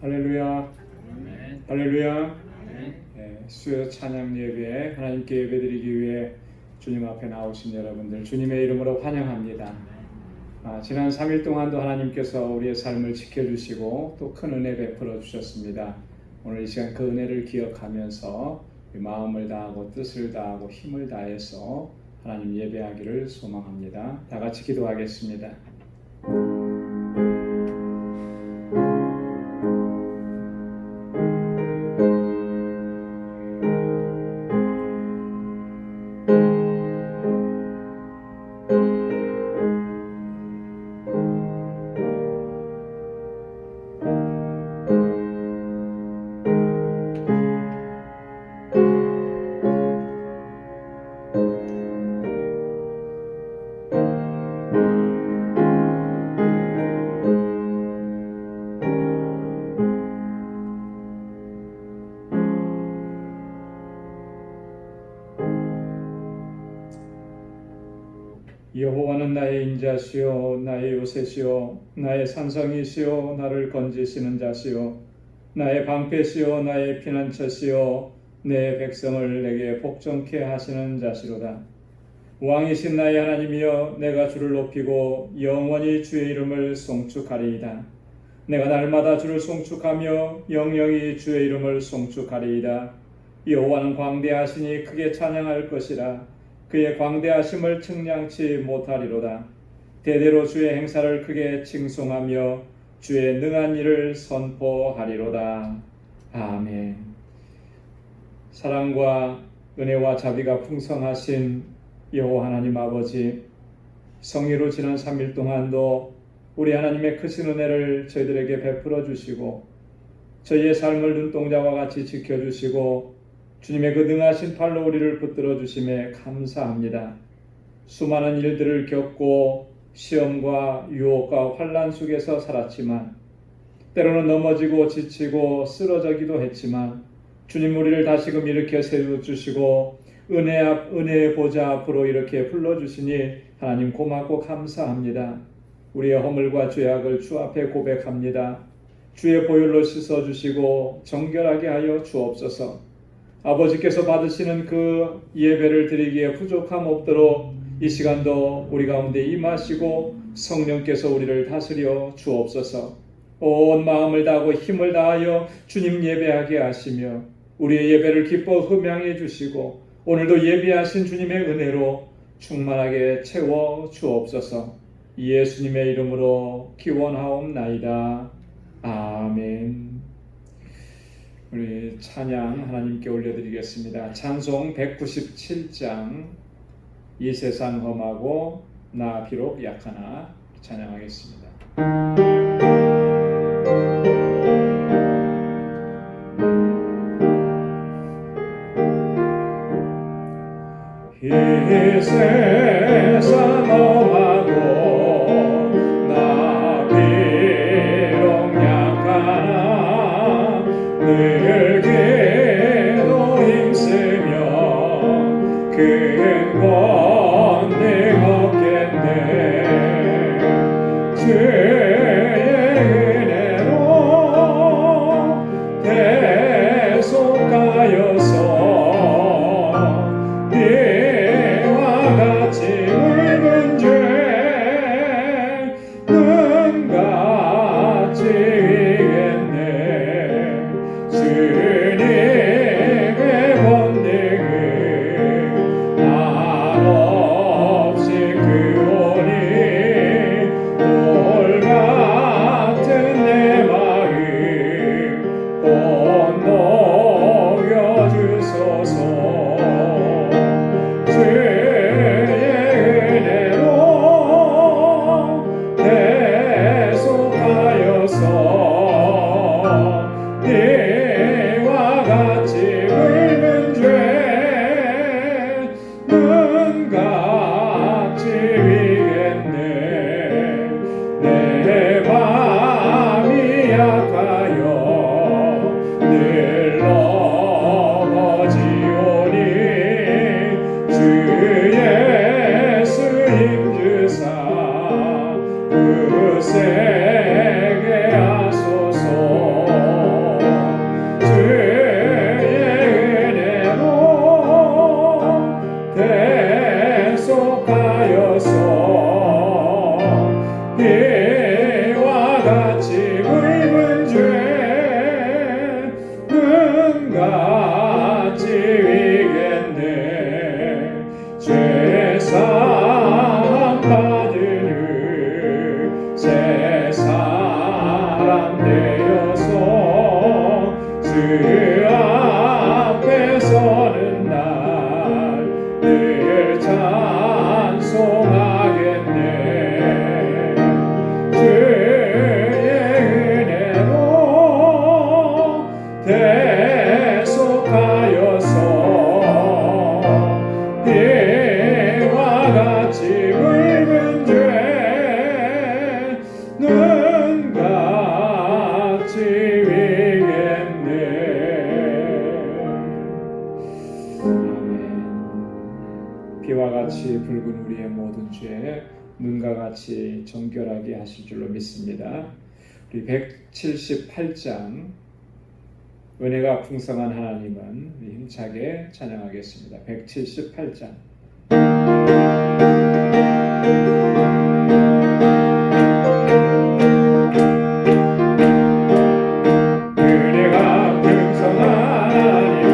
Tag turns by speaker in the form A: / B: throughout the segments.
A: 할렐루야.
B: 아멘.
A: 할렐루야.
B: 아멘.
A: 수요 찬양 예배에 하나님께 예배드리기 위해 주님 앞에 나오신 여러분들 주님의 이름으로 환영합니다. 지난 3일 동안도 하나님께서 우리의 삶을 지켜주시고 또 큰 은혜 베풀어 주셨습니다. 오늘 이 시간 그 은혜를 기억하면서 마음을 다하고 뜻을 다하고 힘을 다해서 하나님 예배하기를 소망합니다. 다 같이 기도하겠습니다. 여호와는 나의 인자시요 나의 요새시요 나의 산성이시요 나를 건지시는 자시요 나의 방패시요 나의 피난처시요 내 백성을 내게 복종케 하시는 자시로다. 왕이신 나의 하나님이여 내가 주를 높이고 영원히 주의 이름을 송축하리이다. 내가 날마다 주를 송축하며 영영이 주의 이름을 송축하리이다. 여호와는 광대하시니 크게 찬양할 것이라. 그의 광대하심을 측량치 못하리로다. 대대로 주의 행사를 크게 칭송하며 주의 능한 일을 선포하리로다. 아멘. 사랑과 은혜와 자비가 풍성하신 여호와 하나님 아버지, 성의로 지난 3일 동안도 우리 하나님의 크신 은혜를 저희들에게 베풀어 주시고 저희의 삶을 눈동자와 같이 지켜주시고 주님의 그 능하신 팔로 우리를 붙들어 주심에 감사합니다. 수많은 일들을 겪고 시험과 유혹과 환난 속에서 살았지만 때로는 넘어지고 지치고 쓰러져기도 했지만 주님 우리를 다시금 일으켜 세워주시고 은혜의 보좌 앞으로 이렇게 불러주시니 하나님 고맙고 감사합니다. 우리의 허물과 죄악을 주 앞에 고백합니다. 주의 보혈로 씻어주시고 정결하게 하여 주옵소서. 아버지께서 받으시는 그 예배를 드리기에 부족함 없도록 이 시간도 우리 가운데 임하시고 성령께서 우리를 다스려 주옵소서. 온 마음을 다하고 힘을 다하여 주님 예배하게 하시며 우리의 예배를 기뻐 흠양해 주시고 오늘도 예배하신 주님의 은혜로 충만하게 채워 주옵소서. 예수님의 이름으로 기원하옵나이다. 아멘. 우리 찬양 하나님께 올려드리겠습니다. 찬송 197장 이 세상 험하고 나 비록 약하나 찬양하겠습니다. 이 세상 험하고 나 비록 약하나 늘 기도 힘쓰며 큰 권능 얻겠네. 주의 은혜로 대속하여서 이와 같이 붉은 죄 지위겠네. 죄사함 받으는 새 사람 되어서 주 앞에 서는 날 늘 찬송하겠네. 주의 은혜로 대속하여서 비와 같이 붉은 죄는 같이 위겠네. 비와 같이 붉은 우리의 모든 죄 눈과 같이 정결하게 하실 줄로 믿습니다. 우리 178장 은혜가 풍성한 하나님은 우리 힘차게 찬양하겠습니다. 178장 은혜가 풍성한 하나님을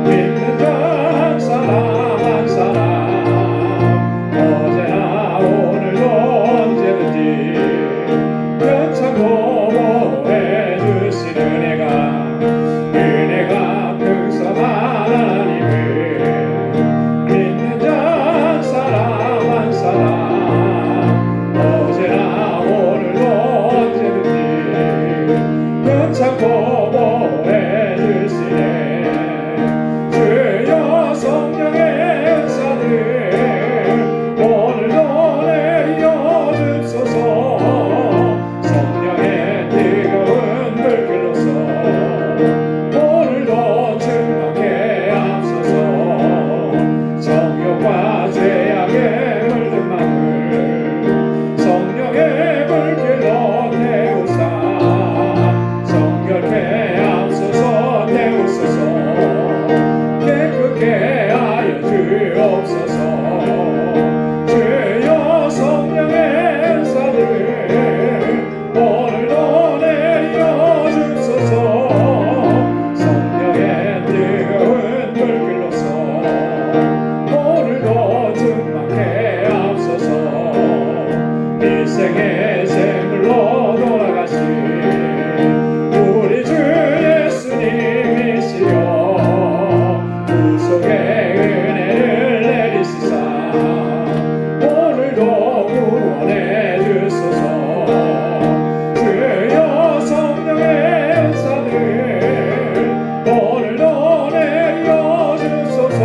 A: 믿는 자 한 사람 한 사람 어제나 오늘도 언제든지 변찮고 보호해 주신 은혜가 풍성한 하나님을 믿는 자 한 사람 한 사람 어제나 오늘도 언제든지 변찮고 보호해 주시네. 주여 성령의 은사들 오늘도 내려 주소서. 성령의 뜨거운 불길로서 오늘도 충만케 앞서서 정욕과 죄악에 물든 마음을 성령의 불길로 태우사 정결케 앞서서 태우소서. 깨끗게 하여 주옵소서. 주여 성령의 은사들 오늘도 내려 주소서. 성령의 뜨거운 불길로서 오늘도 충만케 앞서서 일생의 제물로 돌아가신 우리 주 예수님이시여 구속의 은혜를 내리시사 오늘도 구원해 주소서. 주여 성령의 은사들 오늘도 내려 주소서.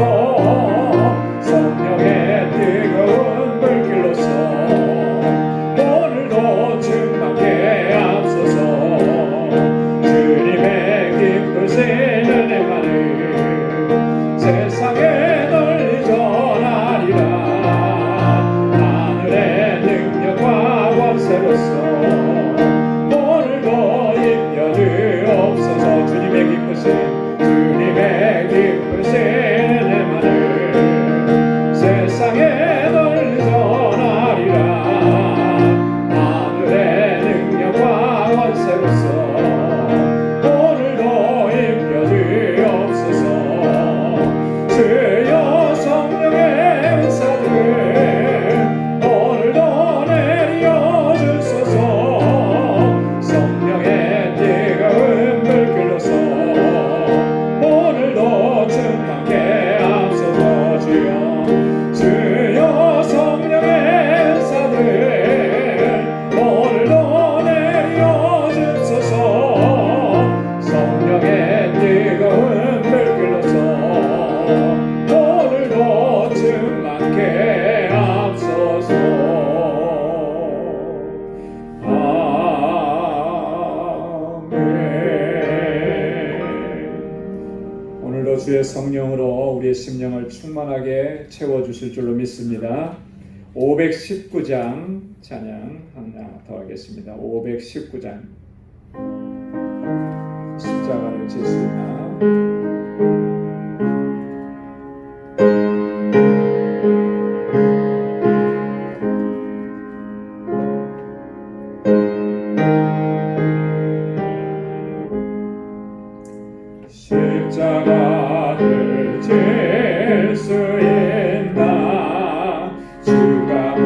A: 성령의 뜨거운 불길로서 오늘도 충만케 앞서서 주님의 기쁘신 은혜만을 세상에 널리 전하리라. 하늘의 능력과 권세로서 오늘도 입혀 주옵소서. 주님의 기쁘신 은혜만을 세상에 널리 전하리라. 하늘의 능력과 권세로서 오늘도 입혀 주옵소서. 주여 성령의 은사들 오늘도 내려 주소서. 성령의 뜨거운 불길로서 오늘도 충만케 앞서서 주여 성령의 은사들 오늘도 내려 주소서. 성령의 뜨거운 불길로서 오늘도 충만케 앞서서. 아멘. 오늘도 주의 성령으로 우리의 심령을 충만하게 채워주실 줄로 믿습니다. 519장 찬양 하나 더 하겠습니다. 519장 십자가를 지시나 십자가 십자가를 질 수 있나 주가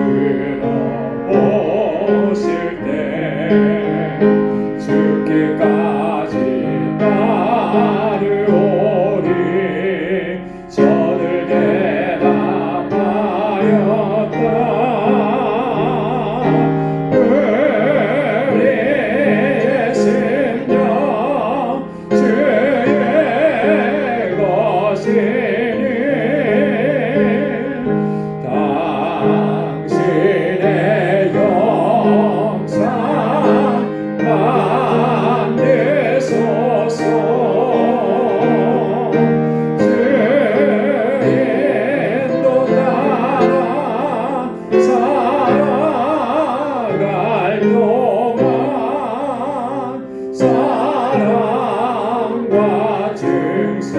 A: 물어보실 때 죽기까지 따르오리 저들 대답하였다 우리의 심령 주의 것이니 당신의 영상 만드소서 주의 인도 따라 살아갈 동안 사랑과 증선을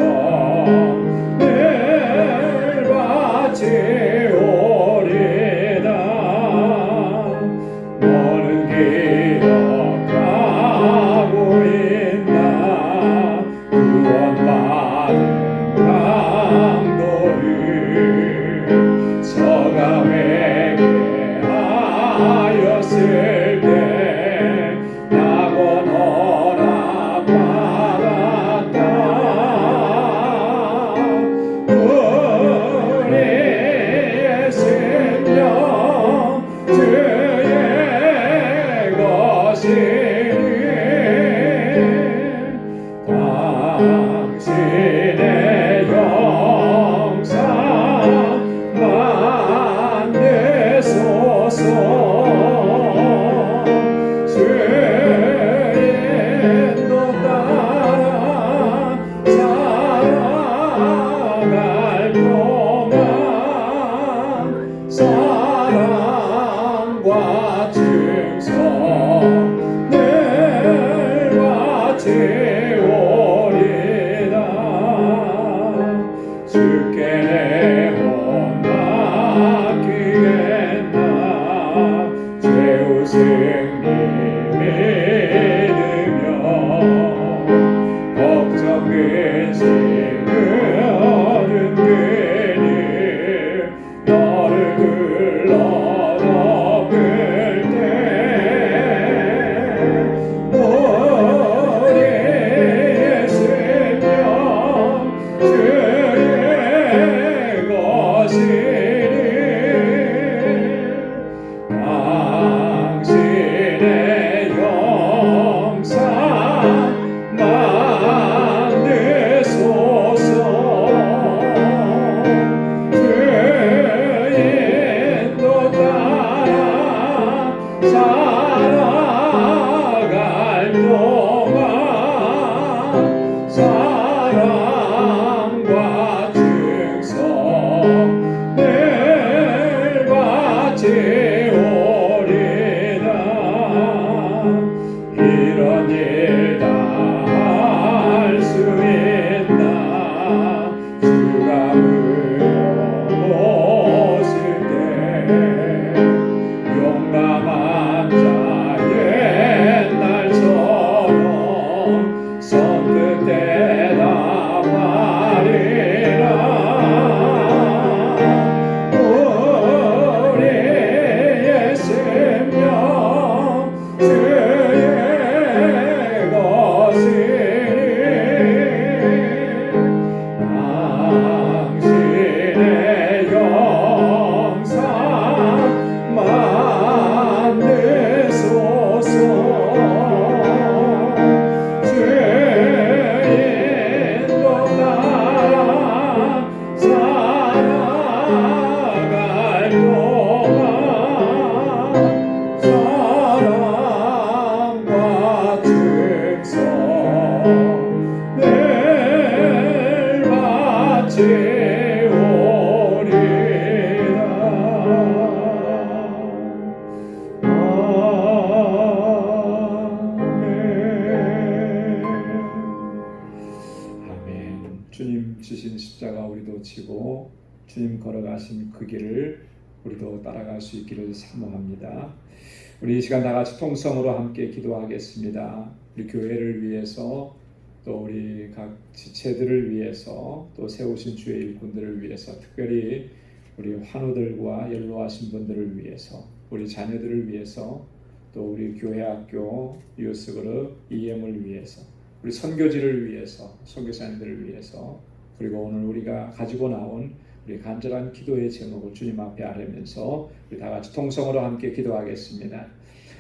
A: 바치오리다 너는 기억하고 있나 구원받은 강도를 저가 회개하였을 때 나고 허락받았다 우리의 심령 주의 것이니 당신의 영상 만드소서 주의 인도 따라 살아갈 동안 사랑과 증선을 바치오리다 주께 내 혼 맡기겠나 죄우 승리 믿으며 걱정 근심 은근히 너를 둘러덮을 때 우리의 심령 주의 것이니 당신의 영상 만드소서 주의 인도 따라 살아갈 동안 사랑과 증선을 바치오리다 이런 일 다 할 수 있나 주가 물어보실 때 용감한 자 옛날처럼 선뜻 대답하리라 우리의 심령 주의 것이니 당신의 영상 만드소서 주의 인도 따라 살아갈 동안 사랑과 증선을 주님 지신 십자가 우리도 지고 주님 걸어가신 그 길을 우리도 따라갈 수 있기를 사모합니다. 우리 이 시간 다 같이 통성으로 함께 기도하겠습니다. 우리 교회를 위해서 또 우리 각 지체들을 위해서 또 세우신 주의 일꾼들을 위해서 특별히 우리 환우들과 연로하신 분들을 위해서 우리 자녀들을 위해서 또 우리 교회 학교 유스그룹 EM을 위해서 우리 선교지를 위해서 선교사님들을 위해서 그리고 오늘 우리가 가지고 나온 우리 간절한 기도의 제목을 주님 앞에 아뢰면서 우리 다 같이 통성으로 함께 기도하겠습니다.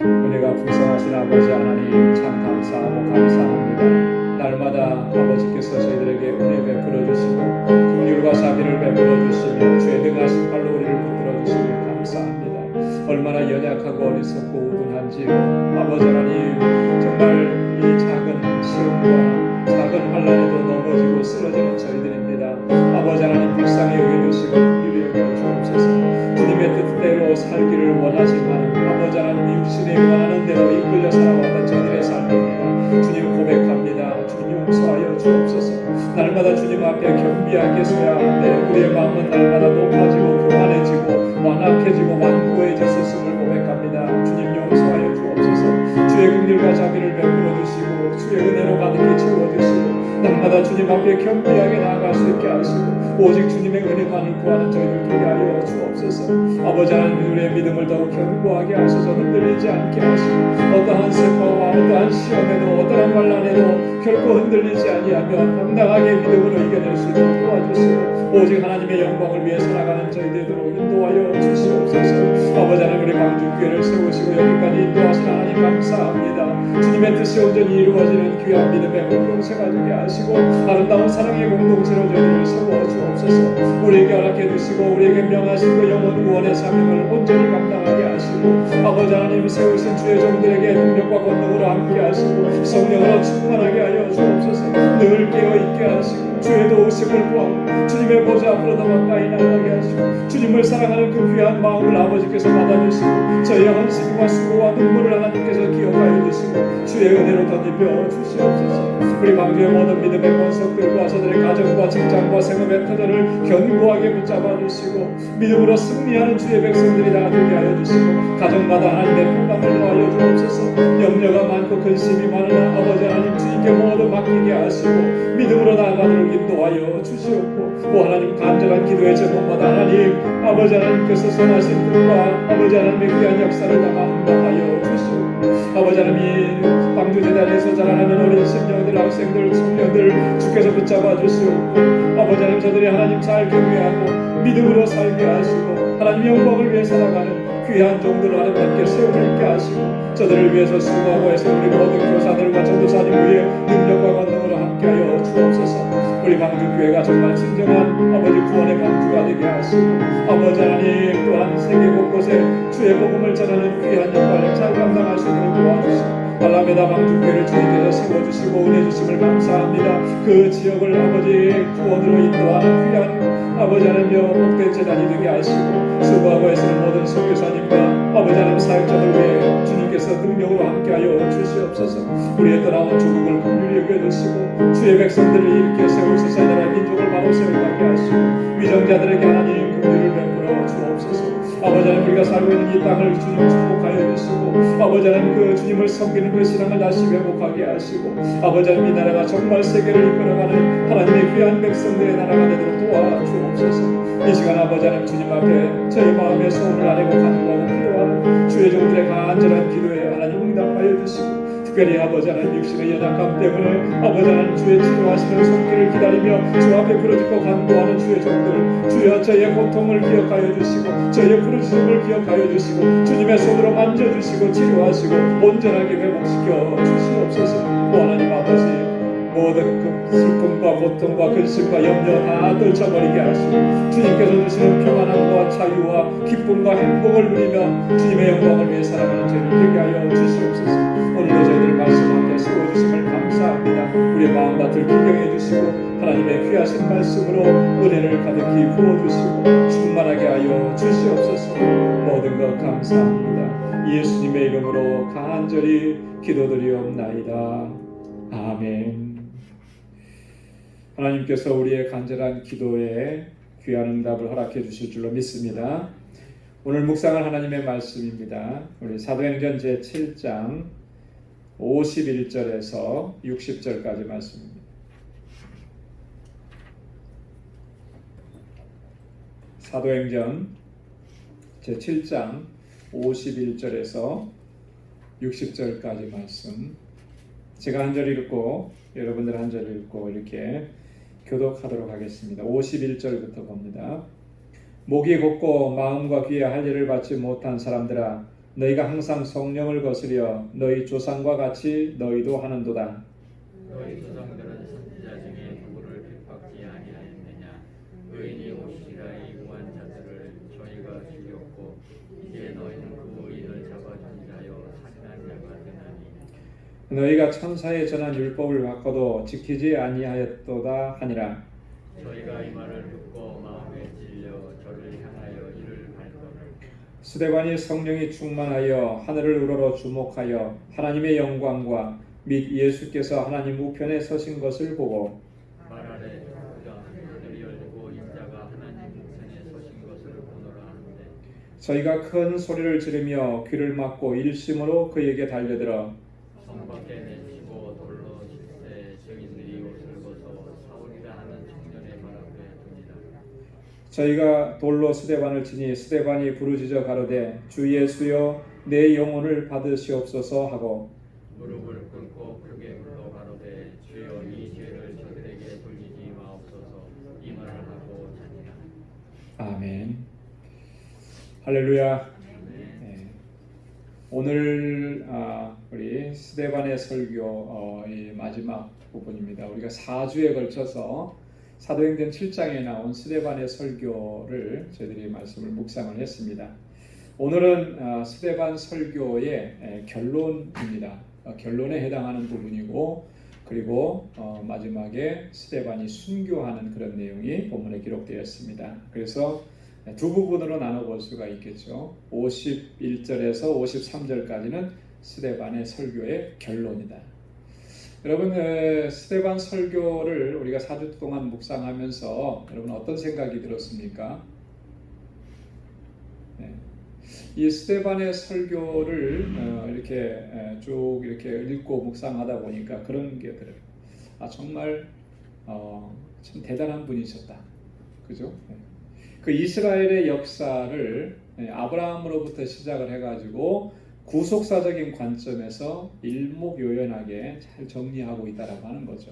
A: 은혜가 풍성하신 아버지 하나님 참 감사하고 감사합니다. 날마다 아버지께서 저희들에게 은혜 베풀어 주시고 긍휼과 자비를 베풀어 주시며 죄 등하신 팔로 우리를 붙들어 주시니 감사합니다. 얼마나 연약하고 어리석고 우둔한지요. 아버지 하나님 정말 이 작은 시험과 작은 환난에도 넘어지고 쓰러지는 저희들입니다. 아버지 하나님 불쌍히 여겨주시고 긍휼히 여겨주옵소서. 주님의 뜻대로 살기를 원하지만 아버지 하나님 육신이 원하는 대로 이끌려 살아왔던 저희들의 삶입니다. 주님 고백합니다. 주님 용서하여 주옵소서. 날마다 주님 앞에 겸비하게 서야 하는데 우리의 마음은 날마다 높아지고 교만해지고 완악해지고 완고해졌음을 고백합니다. 주님 용서하여 주옵소서. 주의 긍휼과 자비를 베풀어 주시고 주의 은혜로 가득히 채워주시고 날마다 주님 앞에 겸비하게 나아갈 수 있게 하시고 오직 주님의 은혜만을 구하는 저희들 되게 하여 주옵소서. 아버지 하나님 우리의 믿음을 더욱 견고하게 하셔서 흔들리지 않게 하시고 어떠한 세파와 어떠한 시험에도 어떠한 환난에도 결코 흔들리지 아니하며 당당하게 믿음으로 이겨낼 수 있도록 도와주시고 오직 하나님의 영광을 위해 살아가는 저희 되도록 인도하여 주시옵소서. 아버지 하나님 우리 광주교회를 세우시고 여기까지 인도하신 하나님 감사합니다. 주님의 뜻이 온전히 이루어지는 귀한 믿음의 공동체가 되게 하시고 아름다운 사랑의 공동체로 저희들을 세워 주옵소서. 우리에게 허락해 주시고 우리에게 명하신 그 영원 구원의 사명을 온전히 감당하게 하시고 아버지 하나님 세우신 주의 종들에게 능력과 권능으로 함께 하시고 성령으로 충만하게 하여 주옵소서. 늘 깨어있게 하시고 주의 도우심을 구하고 주님의 보좌 앞으로 더 가까이 나가게 하시고 주님을 사랑하는 그 귀한 마음을 아버지께서 받아주시고 저희의 헌신과 수고와 눈물을 하나님께서 기억하여 주시고 주의 은혜로 덧입혀 주시옵소서. 우리 광주의 모든 믿음의 권속들과 저들의 가정과 직장과 생업의 터전을 견고하게 붙잡아 주시고 믿음으로 승리하는 주의 백성들이 다 되게 하여 주시고 가정마다 하나님의 평강을 더하여 주옵소서. 염려가 많고 근심이 많으나 아버지 하나님 주님께 모두 맡기게 하시고 믿음으로 나아가도록 인도하여 주시옵고 오 하나님 간절한 기도의 제목마다 하나님 아버지 하나님께서 선하신 뜻과 아버지 하나님의 귀한 역사를 다 감당하여 주시옵고 아버지 하나님 광주재단에서 자라나는 어린 심령들 학생들 청년들 주께서 붙잡아 주시옵고 아버지 하나님 저들이 하나님 잘 경외하고 믿음으로 살게 하시고 하나님 영광을 위해 살아가는 귀한 종들을 하나님 함께 세우고 있게 하시고 저들을 위해서 수고하고 해서 우리 모든 교사들과 전도사님 위에 능력과 권능으로 함께하여 주옵소서. 우리 광주교회가 정말 진정한 아버지 구원의 광주가 되게 하시고 아버지 하나님 또한 세계 곳곳에 주의 복음을 전하는 귀한 역할을 잘 감당할 수 있도록 도와주시고 알라메다 광주교회를 주님께서 세워주시고 은혜 주심을 감사합니다. 그 지역을 아버지 구원으로 인도하는 귀한 아버지 하나님여 복된 재단이 되게 하시고 수고하고 애쓰는 모든 선교사님과 아버지 하나님 사역자들 위해 주님께서 능력으로 함께하여 주시옵소서. 우리의 떠나온 조국을 긍휼히 여겨주시고 주의 백성들을 일으켜 세우소서. 나라 민족을 바로 세워가게 하시고 위정자들에게 하나님 긍휼을 베풀어 주옵소서. 아버지 하나님 우리가 살고 있는 이 땅을 주님 축복하여 주시고 아버지 하나님 그 주님을 섬기는 그 신앙을 다시 회복하게 하시고 아버지 하나님 이 나라가 정말 세계를 이끌어가는 하나님의 귀한 백성들의 나라가 되도록 도와주옵소서. 이 시간 아버지 하나님 주님 앞에 저희 마음의 소원을 아뢰고 간구하고 기도하는 주의 종들의 간절한 기도에 하나님 응답하여 주시고 특별히 아버지 하나님 육신의 연약함 때문에 아버지 하나님 주의 치료하시는 손길을 기다리며 주 앞에 부르짖고 간구하는 주의 종들 주여 저희의 고통을 기억하여 주시고 저희의 부르짖음을 기억하여 주시고 주님의 손으로 만져주시고 치료하시고 온전하게 회복시켜 주시옵소서. 하나님 아버지 모든 그 슬픔과 고통과 근심과 염려 다 떨쳐버리게 하시고 주님께서 주시는 평안함과 자유와 기쁨과 행복을 누리며 주님의 영광을 위해 살아가는 저희를 되게 하여 주시옵소서. 오늘도 저희들 말씀 앞에 세워주심을 감사합니다. 우리의 마음밭을 기경해 주시고 하나님의 귀하신 말씀으로 은혜를 가득히 부어주시고 충만하게 하여 주시옵소서. 모든 것 감사합니다. 예수님의 이름으로 간절히 기도드리옵나이다. 아멘. 하나님께서 우리의 간절한 기도에 귀한 응답을 허락해 주실 줄로 믿습니다. 오늘 묵상할 하나님의 말씀입니다. 우리 사도행전 제7장 51절에서 60절까지 말씀입니다. 사도행전 제7장 51절에서 60절까지 말씀, 제가 한 절 읽고 여러분들 한 절 읽고 이렇게 교독하도록 하겠습니다. 51절부터 봅니다. 목이 곧고 마음과 귀에 할 일을 받지 못한 사람들아, 너희가 항상 성령을 거스려 너희 조상과 같이 너희도 하는도다.
B: 너희 조상들은 선지자 중에 누구를 핍박지 아니하였느냐? 의인이 오시리라 이구한 자들을 저희가 죽였고 이제 너희는 그 의인을 잡아준 자여 살인한 자가 되나니.
A: 너희가 천사에 전한 율법을 바꿔도 지키지 아니하였도다 하니라.
B: 저희가 이 말을 듣고 마음에 찔려 저를 향하여 이를 갈거늘.
A: 스데반이 성령이 충만하여 하늘을 우러러 주목하여 하나님의 영광과 및 예수께서 하나님 우편에 서신 것을 보고
B: 말하되 그가 하늘이 열리고 인자가 하나님 우편에 서신 것을 보노라 하는데,
A: 저희가 큰 소리를 지르며 귀를 막고 일심으로 그에게 달려들어
B: 성 밖에 내치고 돌로 칠때 증인들이 옷을 벗어 사울이라 하는 청년의 발 앞에 두니라.
A: 저희가 돌로 스데반을 치니 스데반이 부르짖어 가로되 주 예수여 내 영혼을 받으시옵소서 하고
B: 무릎을 꿇고 크게 불러 가로되 주여 이 죄를 저들에게 돌리지 마옵소서 이 말을 하고 자니라.
A: 아멘. 할렐루야.
B: 네.
A: 오늘 우리 스데반의 설교 이 마지막 부분입니다. 우리가 4주에 걸쳐서 사도행전 7장에 나온 스데반의 설교를 저희들이 말씀을 묵상을 했습니다. 오늘은 스데반 설교의 결론입니다. 결론에 해당하는 부분이고, 그리고 마지막에 스데반이 순교하는 그런 내용이 본문에 기록되었습니다. 그래서 두 부분으로 나눠볼 수가 있겠죠. 51절에서 53절까지는 스데반의 설교의 결론이다. 여러분, 스데반 설교를 우리가 4주 동안 묵상하면서 여러분 어떤 생각이 들었습니까? 이 스데반의 설교를 이렇게 쭉 이렇게 읽고 묵상하다 보니까 그런 게 들어요. 정말 참 대단한 분이셨다. 그죠? 그 이스라엘의 역사를 아브라함으로부터 시작을 해가지고 구속사적인 관점에서 일목요연하게 잘 정리하고 있다라고 하는 거죠.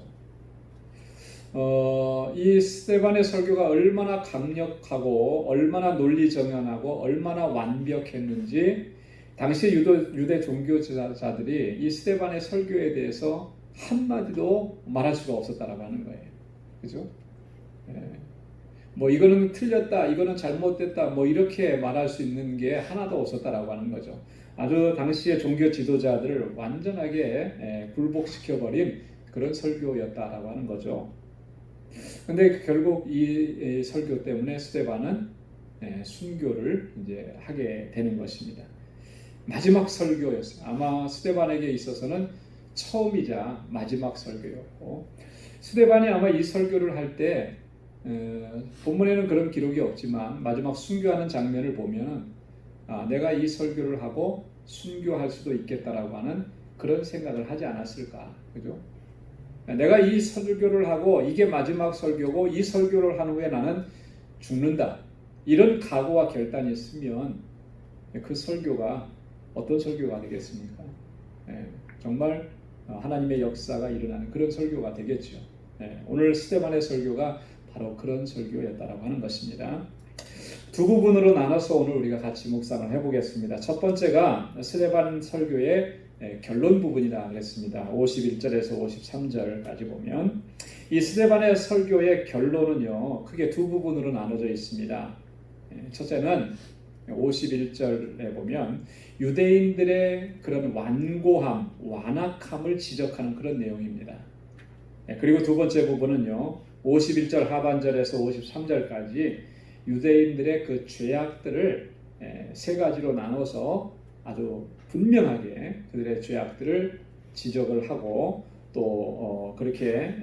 A: 이 스데반의 설교가 얼마나 강력하고 얼마나 논리정연하고 얼마나 완벽했는지 당시 유대 종교자들이 이 스데반의 설교에 대해서 한마디도 말할 수가 없었다라고 하는 거예요. 그죠? 뭐 이거는 틀렸다, 이거는 잘못됐다, 뭐 이렇게 말할 수 있는 게 하나도 없었다라고 하는 거죠. 아주 당시의 종교 지도자들을 완전하게 굴복시켜버린 그런 설교였다라고 하는 거죠. 근데 결국 이 설교 때문에 스데반은 순교를 이제 하게 되는 것입니다. 마지막 설교였어요. 아마 스데반에게 있어서는 처음이자 마지막 설교였고, 스데반이 아마 이 설교를 할 때 본문에는 그런 기록이 없지만 마지막 순교하는 장면을 보면 내가 이 설교를 하고 순교할 수도 있겠다라고 하는 그런 생각을 하지 않았을까, 그죠? 내가 이 설교를 하고 이게 마지막 설교고 이 설교를 한 후에 나는 죽는다, 이런 각오와 결단이 있으면 그 설교가 어떤 설교가 되겠습니까? 정말 하나님의 역사가 일어나는 그런 설교가 되겠죠. 오늘 스데반의 설교가 바로 그런 설교였다라고 하는 것입니다. 두 부분으로 나눠서 오늘 우리가 같이 묵상을 해보겠습니다. 첫 번째가 스데반 설교의 결론 부분이다 그랬습니다. 51절에서 53절까지 보면 이 스데반의 설교의 결론은요, 크게 두 부분으로 나눠져 있습니다. 첫째는 51절에 보면 유대인들의 그런 완고함, 완악함을 지적하는 그런 내용입니다. 그리고 두 번째 부분은요, 51절 하반절에서 53절까지 유대인들의 그 죄악들을 세 가지로 나눠서 아주 분명하게 그들의 죄악들을 지적을 하고 또 그렇게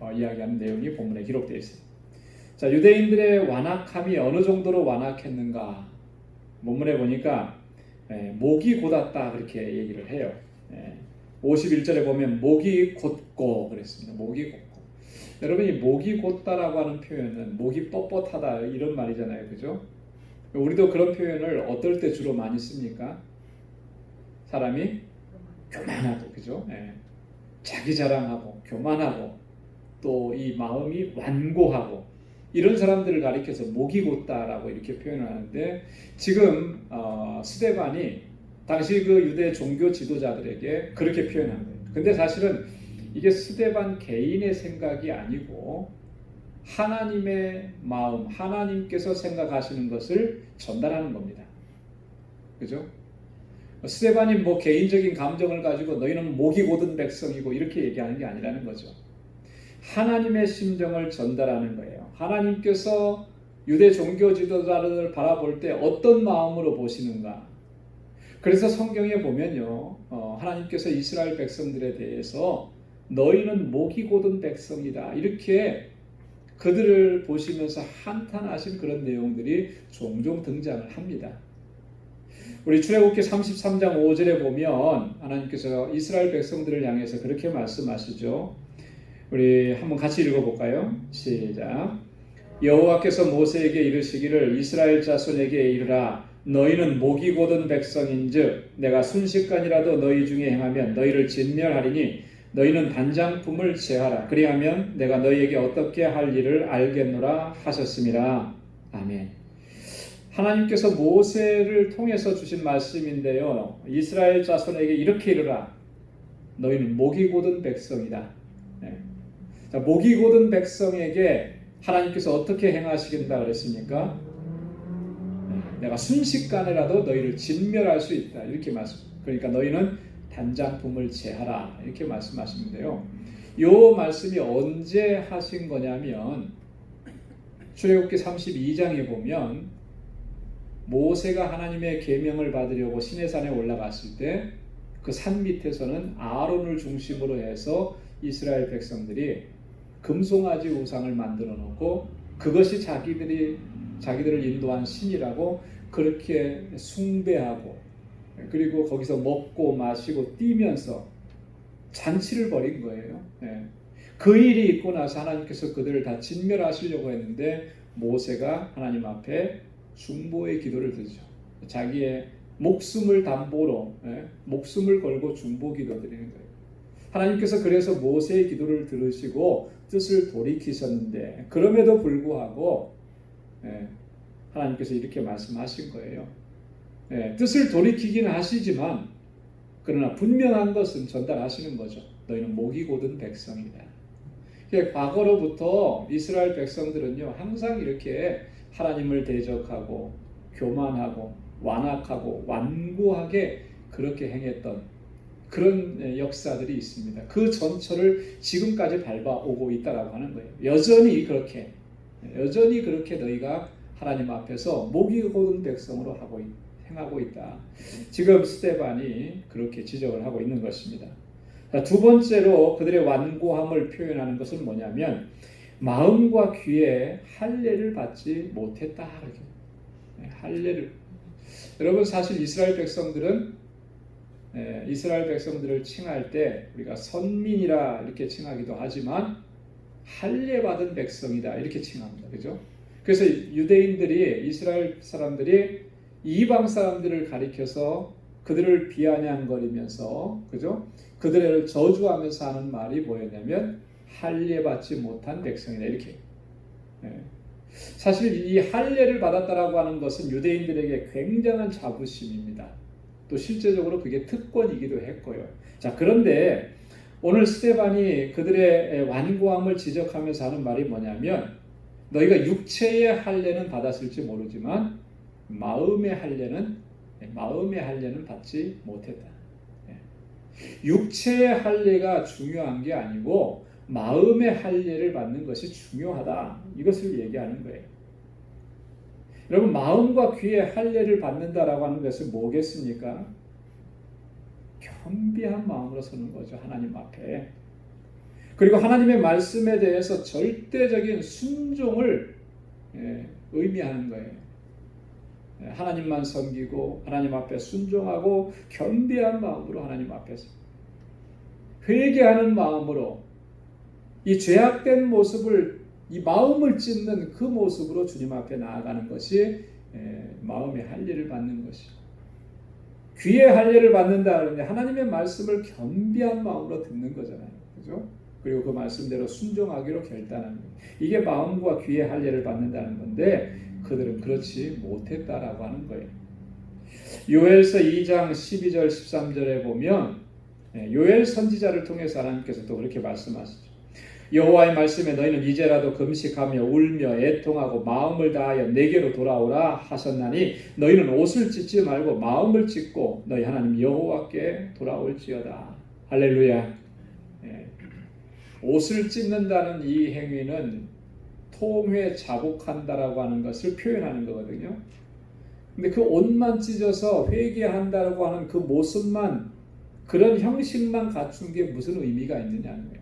A: 이야기하는 내용이 본문에 기록되어 있습니다. 자, 유대인들의 완악함이 어느 정도로 완악했는가? 본문에 보니까 목이 곧았다 그렇게 얘기를 해요. 51절에 보면 목이 곧고 그랬습니다. 목이 곧고. 여러분이 목이 곧다라고 하는 표현은 목이 뻣뻣하다 이런 말이잖아요. 그죠? 우리도 그런 표현을 어떨 때 주로 많이 씁니까? 사람이 교만하고, 그죠? 예. 자기 자랑하고 교만하고 또 이 마음이 완고하고 이런 사람들을 가리켜서 목이 곧다라고 이렇게 표현을 하는데, 지금 스데반이 당시 그 유대 종교 지도자들에게 그렇게 표현한 거예요. 근데 사실은 이게 스데반 개인의 생각이 아니고 하나님의 마음, 하나님께서 생각하시는 것을 전달하는 겁니다. 그죠? 스데반이 뭐 개인적인 감정을 가지고 너희는 목이 곧은 백성이고 이렇게 얘기하는 게 아니라는 거죠. 하나님의 심정을 전달하는 거예요. 하나님께서 유대 종교 지도자를 바라볼 때 어떤 마음으로 보시는가. 그래서 성경에 보면요, 하나님께서 이스라엘 백성들에 대해서 너희는 목이 곧은 백성이다 이렇게 그들을 보시면서 한탄하신 그런 내용들이 종종 등장을 합니다. 우리 출애굽기 33장 5절에 보면 하나님께서 이스라엘 백성들을 향해서 그렇게 말씀하시죠. 우리 한번 같이 읽어볼까요? 시작. 여호와께서 모세에게 이르시기를 이스라엘 자손에게 이르라. 너희는 목이 곧은 백성인즉 내가 순식간이라도 너희 중에 행하면 너희를 진멸하리니 너희는 단장품을 제하라. 그리하면 내가 너희에게 어떻게 할 일을 알겠노라 하셨음이라. 아멘. 하나님께서 모세를 통해서 주신 말씀인데요, 이스라엘 자손에게 이렇게 이르라. 너희는 목이 곧은 백성이다. 네. 자, 목이 곧은 백성에게 하나님께서 어떻게 행하시겠다 그랬습니까? 내가 순식간에라도 너희를 진멸할 수 있다 이렇게 말씀. 그러니까 너희는 단장품을 제하라 이렇게 말씀하시는데요. 이 말씀이 언제 하신 거냐면 출애굽기 32장에 보면 모세가 하나님의 계명을 받으려고 시내산에 올라갔을 때 그 산 밑에서는 아론을 중심으로 해서 이스라엘 백성들이 금송아지 우상을 만들어 놓고 그것이 자기들을 인도한 신이라고 그렇게 숭배하고, 그리고 거기서 먹고 마시고 뛰면서 잔치를 벌인 거예요. 그 일이 있고 나서 하나님께서 그들을 다 진멸하시려고 했는데 모세가 하나님 앞에 중보의 기도를 드리죠. 자기의 목숨을 담보로 목숨을 걸고 중보 기도 드리는 거예요. 하나님께서 그래서 모세의 기도를 들으시고 뜻을 돌이키셨는데 그럼에도 불구하고 하나님께서 이렇게 말씀하신 거예요. 뜻을 돌이키기는 하시지만 그러나 분명한 것은 전달하시는 거죠. 너희는 목이 곧은 백성이다. 과거로부터 이스라엘 백성들은요 항상 이렇게 하나님을 대적하고 교만하고 완악하고 완고하게 그렇게 행했던 그런 역사들이 있습니다. 그 전철을 지금까지 밟아오고 있다라고 하는 거예요. 여전히 그렇게 너희가 하나님 앞에서 목이 곧은 백성으로 행하고 있다. 지금 스데반이 그렇게 지적을 하고 있는 것입니다. 두 번째로 그들의 완고함을 표현하는 것은 뭐냐면 마음과 귀에 할례를 받지 못했다. 할례를. 여러분 사실 이스라엘 백성들을 칭할 때 우리가 선민이라 이렇게 칭하기도 하지만 할례 받은 백성이다 이렇게 칭합니다. 그죠? 그래서 유대인들이 이스라엘 사람들이 이방 사람들을 가리켜서 그들을 비아냥거리면서 그죠? 그들을 저주하면서 하는 말이 뭐였냐면 할례 받지 못한 백성이다 이렇게. 사실 이 할례를 받았다라고 하는 것은 유대인들에게 굉장한 자부심입니다. 또 실제적으로 그게 특권이기도 했고요. 자, 그런데 오늘 스데반이 그들의 완고함을 지적하면서 하는 말이 뭐냐면 너희가 육체의 할례는 받았을지 모르지만 마음의 할례는 받지 못했다. 육체의 할례가 중요한 게 아니고 마음의 할례를 받는 것이 중요하다. 이것을 얘기하는 거예요. 여러분 마음과 귀의 할례를 받는다라고 하는 것은 뭐겠습니까? 겸비한 마음으로 서는 거죠. 하나님 앞에. 그리고 하나님의 말씀에 대해서 절대적인 순종을 의미하는 거예요. 하나님만 섬기고 하나님 앞에 순종하고 겸비한 마음으로 하나님 앞에서 회개하는 마음으로 이 죄악된 모습을, 이 마음을 찢는 그 모습으로 주님 앞에 나아가는 것이 마음의 할례를 받는 것이죠. 귀의 할례를 받는다 그러는데 하나님의 말씀을 겸비한 마음으로 듣는 거잖아요. 그죠? 그리고 그 말씀대로 순종하기로 결단하는 거예요. 이게 마음과 귀의 할례를 받는다는 건데 그들은 그렇지 못했다라고 하는 거예요. 요엘서 2장 12절 13절에 보면 요엘 선지자를 통해서 하나님께서 또 그렇게 말씀하시죠. 여호와의 말씀에 너희는 이제라도 금식하며 울며 애통하고 마음을 다하여 내게로 돌아오라 하셨나니 너희는 옷을 찢지 말고 마음을 찢고 너희 하나님 여호와께 돌아올지어다. 할렐루야. 옷을 찢는다는 이 행위는 통회 자복한다라고 하는 것을 표현하는 거거든요. 근데 그 옷만 찢어서 회개한다라고 하는 그 모습만, 그런 형식만 갖춘 게 무슨 의미가 있느냐는 거예요.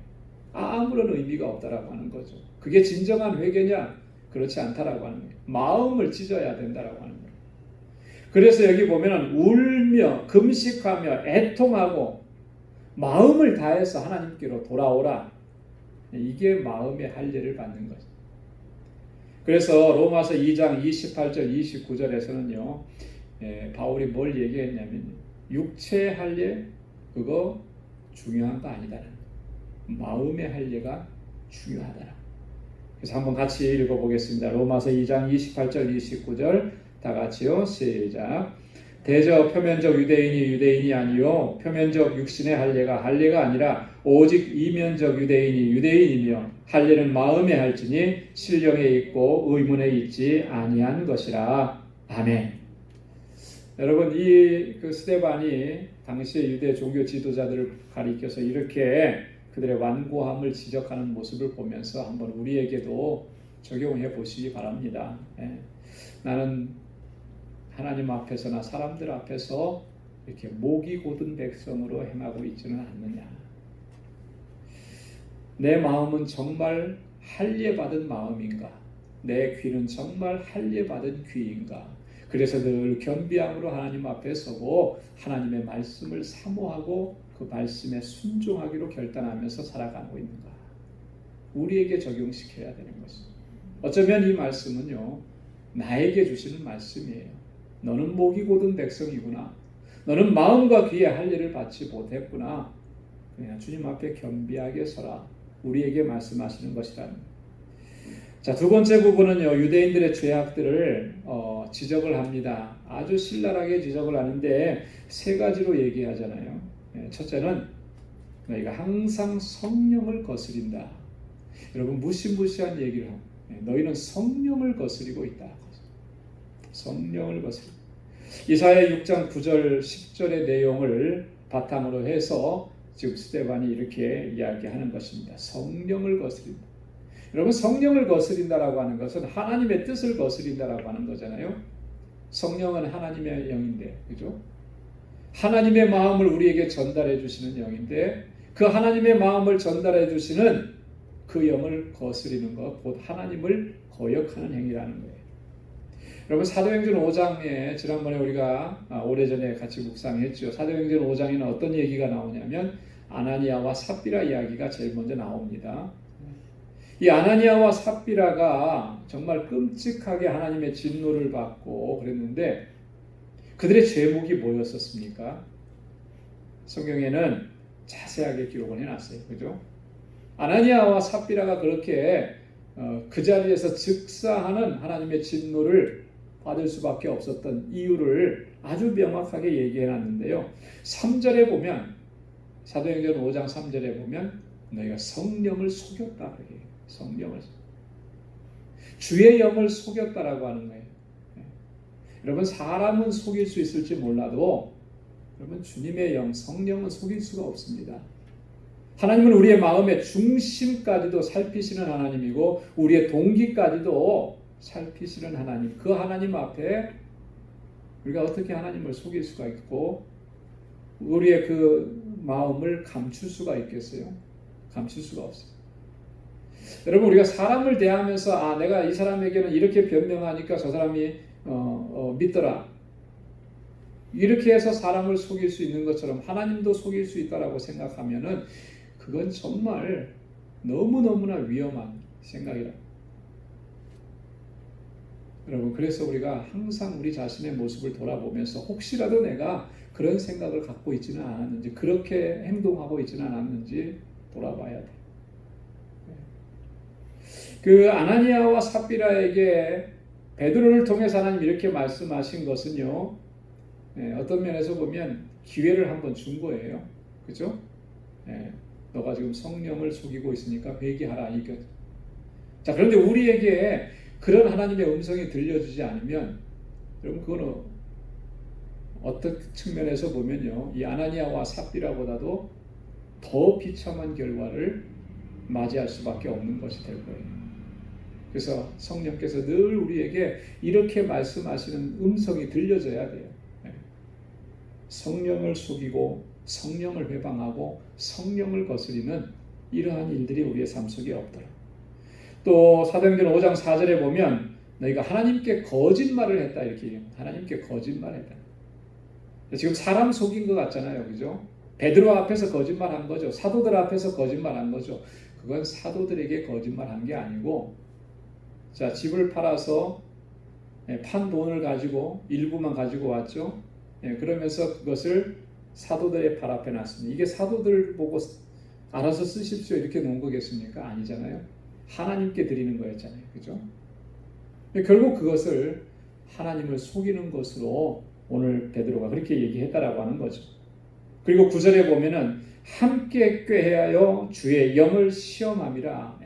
A: 아무런 의미가 없다라고 하는 거죠. 그게 진정한 회개냐? 그렇지 않다라고 하는 거예요. 마음을 찢어야 된다라고 하는 거예요. 그래서 여기 보면은 울며 금식하며 애통하고 마음을 다해서 하나님께로 돌아오라. 이게 마음의 할례를 받는 거죠. 그래서 로마서 2장 28절 29절에서는요. 바울이 뭘 얘기했냐면 육체의 할례 그거 중요한 거 아니다. 마음의 할례가 중요하다. 그래서 한번 같이 읽어보겠습니다. 로마서 2장 28절 29절 다 같이요. 시작. 대저 표면적 유대인이 아니요 표면적 육신의 할례가 아니라 오직 이면적 유대인이며 할례는 마음에 할지니 신령에 있고 의문에 있지 아니한 것이라. 아멘. 여러분 이 스데반이 당시의 유대 종교 지도자들을 가리켜서 이렇게 그들의 완고함을 지적하는 모습을 보면서 한번 우리에게도 적용해 보시기 바랍니다. 나는 하나님 앞에서나 사람들 앞에서 이렇게 목이 곧은 백성으로 행하고 있지는 않느냐. 내 마음은 정말 할례 받은 마음인가? 내 귀는 정말 할례 받은 귀인가? 그래서 늘 겸비함으로 하나님 앞에 서고 하나님의 말씀을 사모하고 그 말씀에 순종하기로 결단하면서 살아가고 있는가? 우리에게 적용시켜야 되는 것입니다. 어쩌면 이 말씀은요, 나에게 주시는 말씀이에요. 너는 목이 곧은 백성이구나. 너는 마음과 귀의 할례를 받지 못했구나. 그냥 주님 앞에 겸비하게 서라. 우리에게 말씀하시는 것이라는. 자, 두 번째 부분은요, 유대인들의 죄악들을 지적을 합니다. 아주 신랄하게 지적을 하는데 세 가지로 얘기하잖아요. 첫째는 너희가 항상 성령을 거스린다. 여러분 무시무시한 얘기를 합니다. 너희는 성령을 거스리고 있다. 성령을 거스린다. 이사야 6장 9절 10절의 내용을 바탕으로 해서 지금 스데반이 이렇게 이야기하는 것입니다. 성령을 거스린다. 여러분 성령을 거스린다라고 하는 것은 하나님의 뜻을 거스린다라고 하는 거잖아요. 성령은 하나님의 영인데, 그죠? 하나님의 마음을 우리에게 전달해 주시는 영인데 그 하나님의 마음을 전달해 주시는 그 영을 거스리는 것, 곧 하나님을 거역하는 행위라는 거예요. 여러분 사도행전 5장에 지난번에 우리가 오래전에 같이 묵상했죠. 사도행전 5장에는 어떤 얘기가 나오냐면 아나니아와 삽비라 이야기가 제일 먼저 나옵니다. 이 아나니아와 삽비라가 정말 끔찍하게 하나님의 진노를 받고 그랬는데 그들의 제목이 뭐였었습니까? 성경에는 자세하게 기록을 해놨어요. 그죠? 아나니아와 삽비라가 그렇게 그 자리에서 즉사하는 하나님의 진노를 받을 수밖에 없었던 이유를 아주 명확하게 얘기해놨는데요. 3절에 보면 사도행전 5장 3절에 보면 너희가 성령을 속였다. 그래요. 성령을 주의 영을 속였다라고 하는 거예요. 여러분 사람은 속일 수 있을지 몰라도 여러분 주님의 영 성령은 속일 수가 없습니다. 하나님은 우리의 마음의 중심까지도 살피시는 하나님이고 우리의 동기까지도 살피시는 하나님. 그 하나님 앞에 우리가 어떻게 하나님을 속일 수가 있고 우리의 그 마음을 감출 수가 있겠어요? 감출 수가 없어요. 여러분 우리가 사람을 대하면서 내가 이 사람에게는 이렇게 변명하니까 저 사람이 믿더라. 이렇게 해서 사람을 속일 수 있는 것처럼 하나님도 속일 수 있다라고 생각하면은 그건 정말 너무너무나 위험한 생각이라. 여러분, 그래서 우리가 항상 우리 자신의 모습을 돌아보면서 혹시라도 내가 그런 생각을 갖고 있지는 않았는지, 그렇게 행동하고 있지는 않았는지 돌아봐야 돼. 그 아나니아와 삽비라에게 베드로를 통해서 하나님 이렇게 말씀하신 것은요, 어떤 면에서 보면 기회를 한번 준 거예요. 그죠? 너가 지금 성령을 속이고 있으니까 회개하라 이거. 자, 그런데 우리에게 그런 하나님의 음성이 들려주지 않으면, 여러분, 그거는 어떤 측면에서 보면요, 이 아나니아와 삽비라보다도 더 비참한 결과를 맞이할 수밖에 없는 것이 될 거예요. 그래서 성령께서 늘 우리에게 이렇게 말씀하시는 음성이 들려져야 돼요. 성령을 속이고 성령을 회방하고 성령을 거스리는 이러한 일들이 우리의 삶 속에 없더라. 또 사도행전 5장 4절에 보면 너희가 하나님께 거짓말을 했다 이렇게 얘기합니다. 하나님께 거짓말을 했다. 지금 사람 속인 것 같잖아요. 그죠? 베드로 앞에서 거짓말한 거죠. 사도들 앞에서 거짓말한 거죠. 그건 사도들에게 거짓말한 게 아니고, 자, 집을 팔아서 판 돈을 가지고 일부만 가지고 왔죠. 그러면서 그것을 사도들의 발 앞에 놨습니다. 이게 사도들 보고 알아서 쓰십시오 이렇게 놓은 거겠습니까? 아니잖아요. 하나님께 드리는 거였잖아요. 그죠? 결국 그것을 하나님을 속이는 것으로 오늘 베드로가 그렇게 얘기했다라고 하는 거죠. 그리고 9절에 보면은 함께 꾀하여 주의 영을 시험함이라.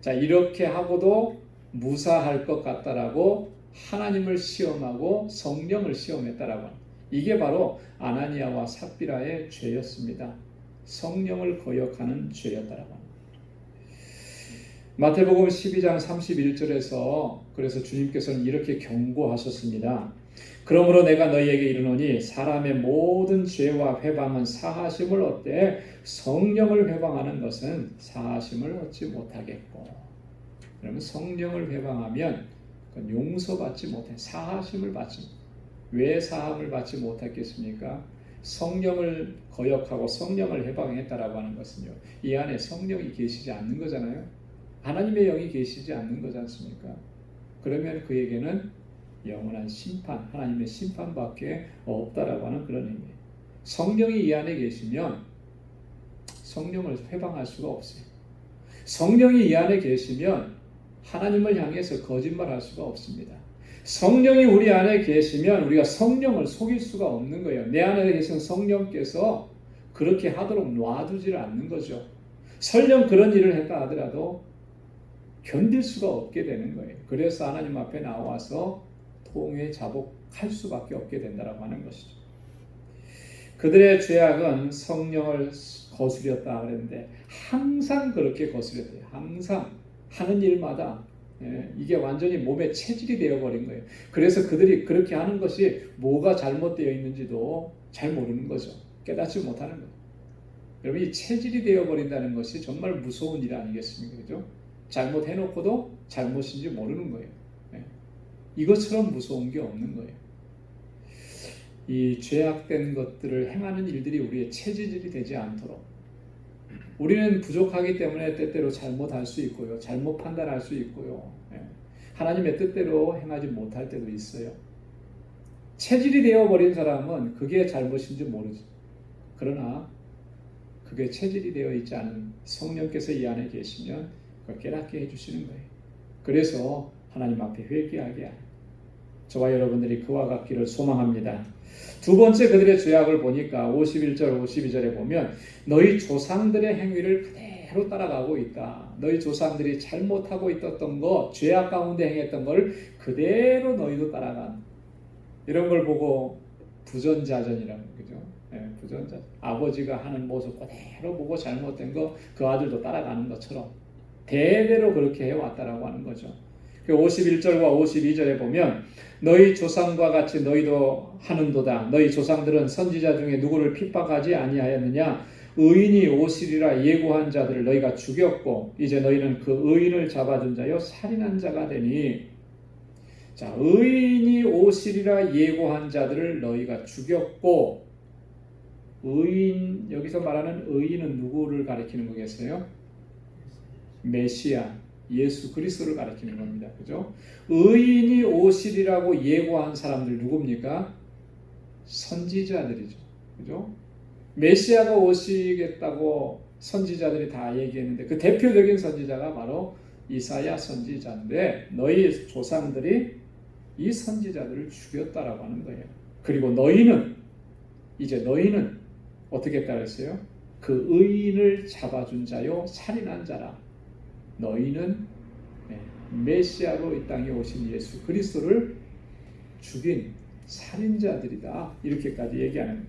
A: 자, 이렇게 하고도 무사할 것 같다라고 하나님을 시험하고 성령을 시험했다라고 합니다. 이게 바로 아나니아와 삽비라의 죄였습니다. 성령을 거역하는 죄였다라고 합니다. 마태복음 12장 31절에서 그래서 주님께서는 이렇게 경고하셨습니다. 그러므로 내가 너희에게 이르노니 사람의 모든 죄와 회방은 사하심을 얻되 성령을 회방하는 것은 사하심을 얻지 못하겠고. 그러면 성령을 회방하면 그건 용서받지 못해 사하심을 받지 못해. 왜 사함을 받지 못했겠습니까? 성령을 거역하고 성령을 회방했다라고 하는 것은요, 이 안에 성령이 계시지 않는 거잖아요. 하나님의 영이 계시지 않는 거지 않습니까? 그러면 그에게는 영원한 심판, 하나님의 심판밖에 없다라고 하는 그런 의미예요. 성령이 이 안에 계시면 성령을 회방할 수가 없어요. 성령이 이 안에 계시면 하나님을 향해서 거짓말할 수가 없습니다. 성령이 우리 안에 계시면 우리가 성령을 속일 수가 없는 거예요. 내 안에 계신 성령께서 그렇게 하도록 놔두지를 않는 거죠. 설령 그런 일을 했다 하더라도 견딜 수가 없게 되는 거예요. 그래서 하나님 앞에 나와서 통회 자복할 수밖에 없게 된다고 하는 것이죠. 그들의 죄악은 성령을 거스렸다 그랬는데 항상 그렇게 거스렸대요. 항상 하는 일마다 이게 완전히 몸에 체질이 되어버린 거예요. 그래서 그들이 그렇게 하는 것이 뭐가 잘못되어 있는지도 잘 모르는 거죠. 깨닫지 못하는 거예요. 여러분, 이 체질이 되어버린다는 것이 정말 무서운 일 아니겠습니까? 그죠? 잘못해놓고도 잘못인지 모르는 거예요. 이것처럼 무서운 게 없는 거예요. 이 죄악된 것들을 행하는 일들이 우리의 체질이 되지 않도록, 우리는 부족하기 때문에 때때로 잘못할 수 있고요, 잘못 판단할 수 있고요, 하나님의 뜻대로 행하지 못할 때도 있어요. 체질이 되어버린 사람은 그게 잘못인지 모르지. 그러나 그게 체질이 되어 있지 않은 성령께서 이 안에 계시면 그걸 깨닫게 해주시는 거예요. 그래서 하나님 앞에 회개하게 하는, 저와 여러분들이 그와 같기를 소망합니다. 두 번째 그들의 죄악을 보니까 51절 52절에 보면 너희 조상들의 행위를 그대로 따라가고 있다. 너희 조상들이 잘못하고 있었던 것, 죄악 가운데 행했던 걸 그대로 너희도 따라간, 이런 걸 보고 부전자전이라고, 그죠? 부전자전. 아버지가 하는 모습 그대로 보고 잘못된 거 그 아들도 따라가는 것처럼 대대로 그렇게 해왔다라고 하는 거죠. 51절과 52절에 보면 너희 조상과 같이 너희도 하는도다. 너희 조상들은 선지자 중에 누구를 핍박하지 아니하였느냐? 의인이 오시리라 예고한 자들을 너희가 죽였고 이제 너희는 그 의인을 잡아준 자요 살인한 자가 되니. 자, 의인이 오시리라 예고한 자들을 너희가 죽였고, 의인, 여기서 말하는 의인은 누구를 가리키는 거겠어요? 메시아 예수 그리스도를 가리키는 겁니다. 그죠? 의인이 오시리라고 예고한 사람들 누굽니까? 선지자들이죠. 그죠? 메시아가 오시겠다고 선지자들이 다 얘기했는데 그 대표적인 선지자가 바로 이사야 선지자인데 너희 조상들이 이 선지자들을 죽였다라고 하는 거예요. 그리고 너희는 어떻게 했다 그랬어요? 그 의인을 잡아준 자요 살인한 자라. 너희는 메시아로 이 땅에 오신 예수 그리스도를 죽인 살인자들이다. 이렇게까지 얘기하는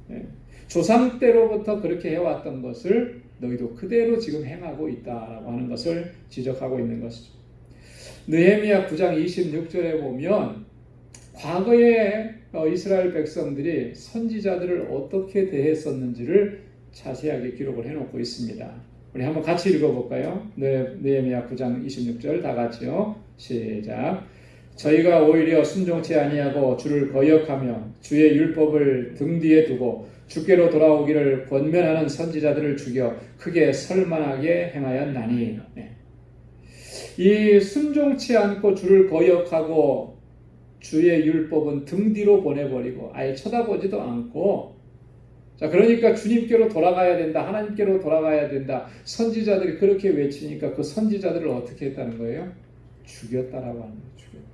A: 거예요. 조상 때로부터 그렇게 해왔던 것을 너희도 그대로 지금 행하고 있다라고 하는 것을 지적하고 있는 것이죠. 느헤미야 9장 26절에 보면 과거에 이스라엘 백성들이 선지자들을 어떻게 대했었는지를 자세하게 기록을 해놓고 있습니다. 우리 한번 같이 읽어볼까요? 느헤미야 9장 26절 다 같이요. 시작. 저희가 오히려 순종치 아니하고 주를 거역하며 주의 율법을 등 뒤에 두고 주께로 돌아오기를 권면하는 선지자들을 죽여 크게 설만하게 행하였나니. 이 순종치 않고 주를 거역하고 주의 율법은 등 뒤로 보내버리고 아예 쳐다보지도 않고, 자 그러니까 주님께로 돌아가야 된다, 하나님께로 돌아가야 된다, 선지자들이 그렇게 외치니까 그 선지자들을 어떻게 했다는 거예요? 죽였다라고 하는 거예요. 죽였다.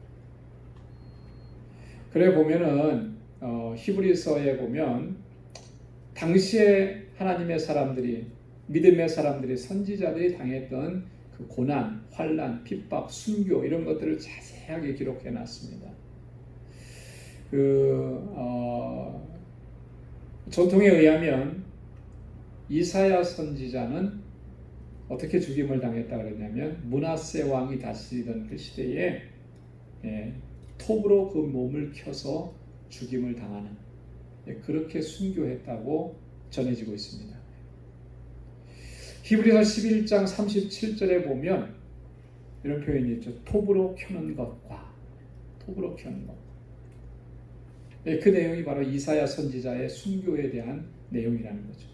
A: 그래 보면은 히브리서에 보면 당시에 하나님의 사람들이, 믿음의 사람들이, 선지자들이 당했던 그 고난, 환난, 핍박, 순교 이런 것들을 자세하게 기록해 놨습니다. 전통에 의하면 이사야 선지자는 어떻게 죽임을 당했다 그랬냐면 므낫세 왕이 다스리던 그 시대에 톱으로 그 몸을 켜서 죽임을 당하는, 그렇게 순교했다고 전해지고 있습니다. 히브리서 11장 37절에 보면 이런 표현이 있죠. 톱으로 켜는 것과 톱으로 켜는 것. 그 내용이 바로 이사야 선지자의 순교에 대한 내용이라는 거죠.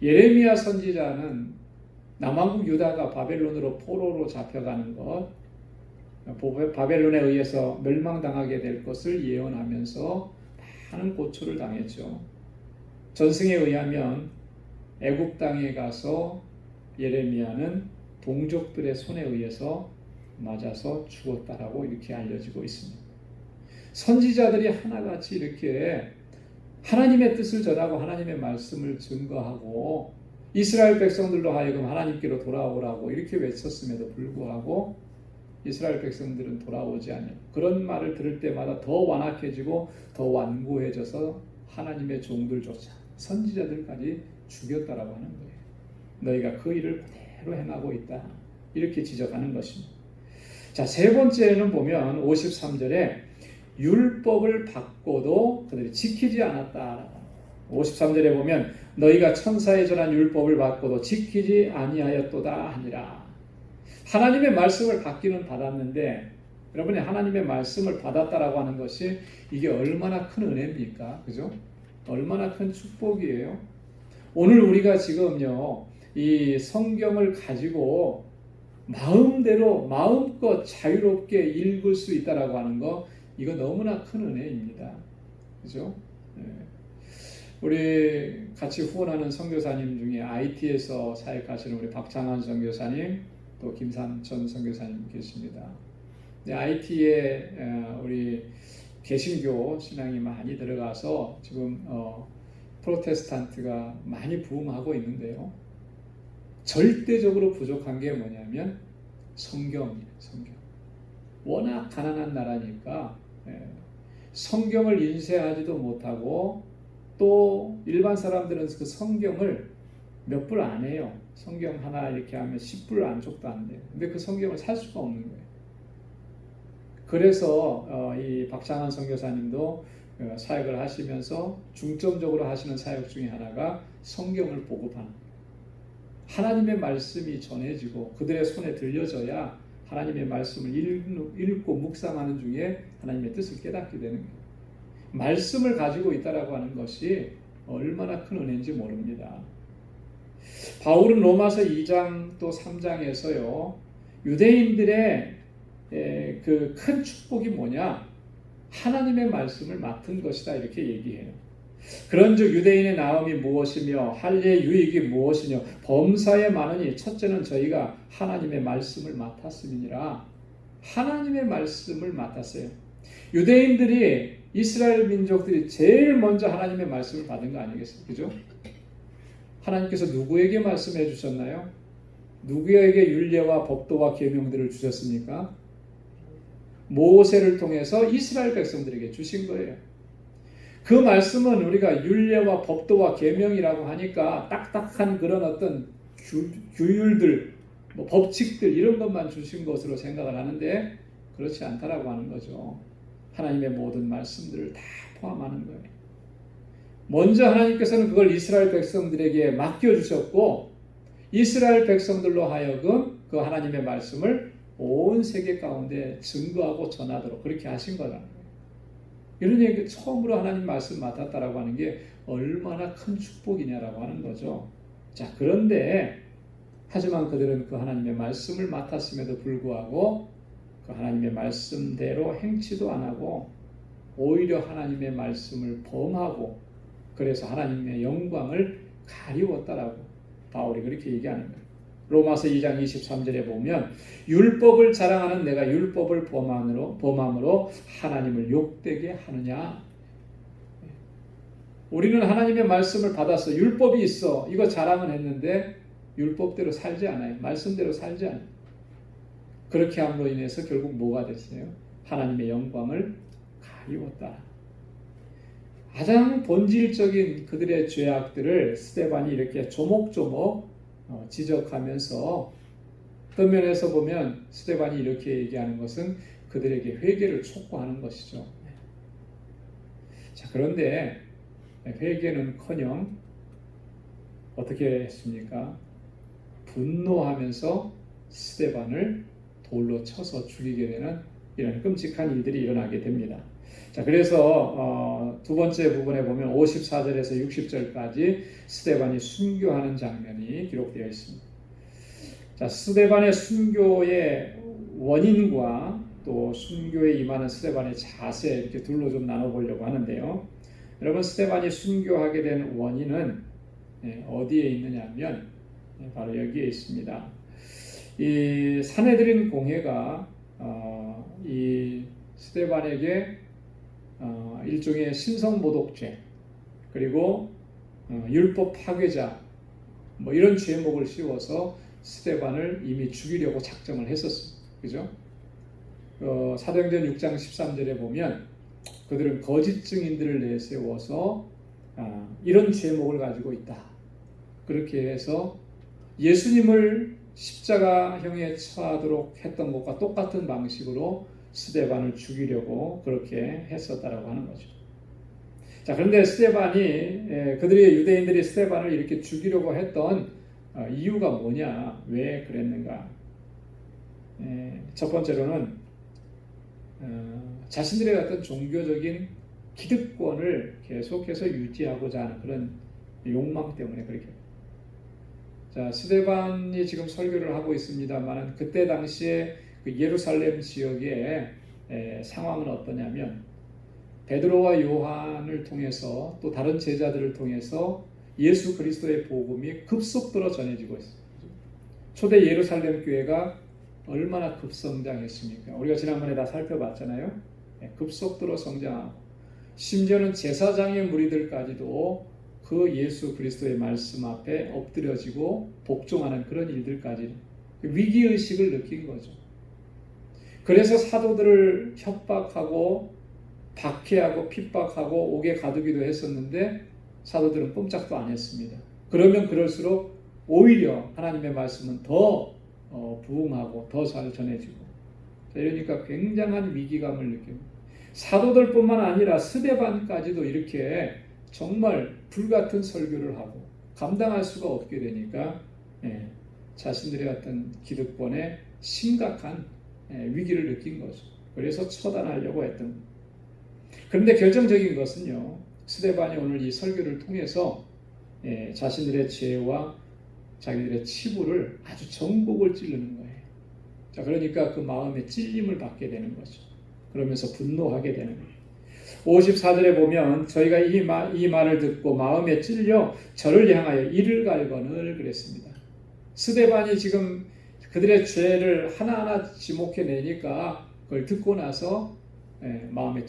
A: 예레미야 선지자는 남왕국 유다가 바벨론으로 포로로 잡혀가는 것, 바벨론에 의해서 멸망당하게 될 것을 예언하면서 많은 고초를 당했죠. 전승에 의하면 애굽 땅에 가서 예레미야는 동족들의 손에 의해서 맞아서 죽었다라고 이렇게 알려지고 있습니다. 선지자들이 하나같이 이렇게 하나님의 뜻을 전하고 하나님의 말씀을 증거하고 이스라엘 백성들로 하여금 하나님께로 돌아오라고 이렇게 외쳤음에도 불구하고 이스라엘 백성들은 돌아오지 않아요. 그런 말을 들을 때마다 더 완악해지고 더 완고해져서 하나님의 종들조차 선지자들까지 죽였다라고 하는 거예요. 너희가 그 일을 그대로 행하고 있다. 이렇게 지적하는 것입니다. 자, 세 번째는 보면 53절에 율법을 받고도 그들이 지키지 않았다. 53절에 보면 너희가 천사의 전한 율법을 받고도 지키지 아니하였도다 하니라. 하나님의 말씀을 받기는 받았는데, 여러분이 하나님의 말씀을 받았다라고 하는 것이 이게 얼마나 큰 은혜입니까? 그죠? 얼마나 큰 축복이에요. 오늘 우리가 지금요 이 성경을 가지고 마음대로 마음껏 자유롭게 읽을 수 있다라고 하는 거, 이거 너무나 큰 은혜입니다. 그죠? 네. 우리 같이 후원하는 선교사님 중에 IT에서 사역하시는 우리 박창환 선교사님, 또 김삼천 선교사님 계십니다. IT에 우리 개신교 신앙이 많이 들어가서 지금 프로테스탄트가 많이 부흥하고 있는데요. 절대적으로 부족한 게 뭐냐면 성경이에요. 성경. 워낙 가난한 나라니까 성경을 인쇄하지도 못하고, 또 일반 사람들은 그 성경을 몇 불 안 해요. 성경 하나 이렇게 하면 10불 안쪽도 안 돼요. 근데 그 성경을 살 수가 없는 거예요. 그래서 이 박창환 선교사님도 사역을 하시면서 중점적으로 하시는 사역 중에 하나가 성경을 보급하는 거예요. 하나님의 말씀이 전해지고 그들의 손에 들려져야 하나님의 말씀을 읽고 묵상하는 중에 하나님의 뜻을 깨닫게 되는 거예요. 말씀을 가지고 있다라고 하는 것이 얼마나 큰 은혜인지 모릅니다. 바울은 로마서 2장 또 3장에서요. 유대인들의 그 큰 축복이 뭐냐? 하나님의 말씀을 맡은 것이다 이렇게 얘기해요. 그런즉 유대인의 나음이 무엇이며 할례의 유익이 무엇이며 범사에 많으니 첫째는 저희가 하나님의 말씀을 맡았음이니라. 하나님의 말씀을 맡았어요. 유대인들이 이스라엘 민족들이 제일 먼저 하나님의 말씀을 받은 거 아니겠어요? 그죠? 하나님께서 누구에게 말씀해 주셨나요? 누구에게 율례와 법도와 계명들을 주셨습니까? 모세를 통해서 이스라엘 백성들에게 주신 거예요. 그 말씀은 우리가 율례와 법도와 계명이라고 하니까 딱딱한 그런 어떤 규율들, 법칙들 이런 것만 주신 것으로 생각을 하는데 그렇지 않다라고 하는 거죠. 하나님의 모든 말씀들을 다 포함하는 거예요. 먼저 하나님께서는 그걸 이스라엘 백성들에게 맡겨주셨고 이스라엘 백성들로 하여금 그 하나님의 말씀을 온 세계 가운데 증거하고 전하도록 그렇게 하신 거라는 거예요. 이런 얘기 처음으로 하나님 말씀 맡았다라고 하는 게 얼마나 큰 축복이냐라고 하는 거죠. 자, 그런데 하지만 그들은 그 하나님의 말씀을 맡았음에도 불구하고 그 하나님의 말씀대로 행치도 안 하고 오히려 하나님의 말씀을 범하고 그래서 하나님의 영광을 가리웠다라고 바울이 그렇게 얘기하는 거예요. 로마서 2장 23절에 보면 율법을 자랑하는 내가 율법을 범함으로 하나님을 욕되게 하느냐. 우리는 하나님의 말씀을 받았어. 율법이 있어. 이거 자랑은 했는데 율법대로 살지 않아요. 말씀대로 살지 않아요. 그렇게 함으로 인해서 결국 뭐가 됐어요? 하나님의 영광을 가리웠다. 가장 본질적인 그들의 죄악들을 스데반이 이렇게 조목조목 지적하면서 어떤 면에서 보면 스데반이 이렇게 얘기하는 것은 그들에게 회개를 촉구하는 것이죠. 자, 그런데 회개는커녕 어떻게 했습니까? 분노하면서 스데반을 돌로 쳐서 죽이게 되는 이런 끔찍한 일들이 일어나게 됩니다. 자, 그래서 두 번째 부분에 보면 54절에서 60절까지 스데반이 순교하는 장면이 기록되어 있습니다. 자, 스데반의 순교의 원인과 또 순교에 임하는 스데반의 자세 이렇게 둘로 좀 나눠보려고 하는데요. 여러분, 스데반이 순교하게 된 원인은 어디에 있느냐면 바로 여기에 있습니다. 이 산헤드린 공회가 이 스데반에게 일종의 신성모독죄 그리고 율법 파괴자 뭐 이런 죄목을 씌워서 스데반을 이미 죽이려고 작정을 했었습니다. 그죠? 사도행전 6장 13절에 보면 그들은 거짓 증인들을 내세워서 이런 죄목을 가지고 있다. 그렇게 해서 예수님을 십자가형에 처하도록 했던 것과 똑같은 방식으로 스데반을 죽이려고 그렇게 했었다라고 하는 거죠. 자, 그런데 스데반이 그들의 유대인들이 스데반을 이렇게 죽이려고 했던 이유가 뭐냐? 왜 그랬는가? 첫 번째로는 자신들의 어떤 종교적인 기득권을 계속해서 유지하고자 하는 그런 욕망 때문에 그렇게. 자, 스데반이 지금 설교를 하고 있습니다만 그때 당시에 그 예루살렘 지역의 상황은 어떠냐면 베드로와 요한을 통해서 또 다른 제자들을 통해서 예수 그리스도의 복음이 급속도로 전해지고 있습니다. 초대 예루살렘 교회가 얼마나 급성장했습니까? 우리가 지난번에 다 살펴봤잖아요. 급속도로 성장하고 심지어는 제사장의 무리들까지도 그 예수 그리스도의 말씀 앞에 엎드려지고 복종하는 그런 일들까지 위기의식을 느낀 거죠. 그래서 사도들을 협박하고 박해하고 핍박하고 옥에 가두기도 했었는데 사도들은 꼼짝도 안 했습니다. 그러면 그럴수록 오히려 하나님의 말씀은 더 부흥하고 더 잘 전해지고 이러니까 굉장한 위기감을 느낍니다. 사도들뿐만 아니라 스데반까지도 이렇게 정말 불같은 설교를 하고 감당할 수가 없게 되니까 자신들의 어떤 기득권에 심각한 위기를 느낀 거죠. 그래서 처단하려고 했던 거예요. 그런데 결정적인 것은요, 스데반이 오늘 이 설교를 통해서 자신들의 죄와 자기들의 치부를 아주 전곡을 찌르는 거예요. 자, 그러니까 그 마음에 찔림을 받게 되는 거죠. 그러면서 분노하게 되는 거예요. 54절에 보면 저희가 이 말을 듣고 마음에 찔려 저를 향하여 이를 갈거늘 그랬습니다. 스데반이 지금 그들의 죄를 하나하나 지목해내니까 그걸 듣고 나서 마음에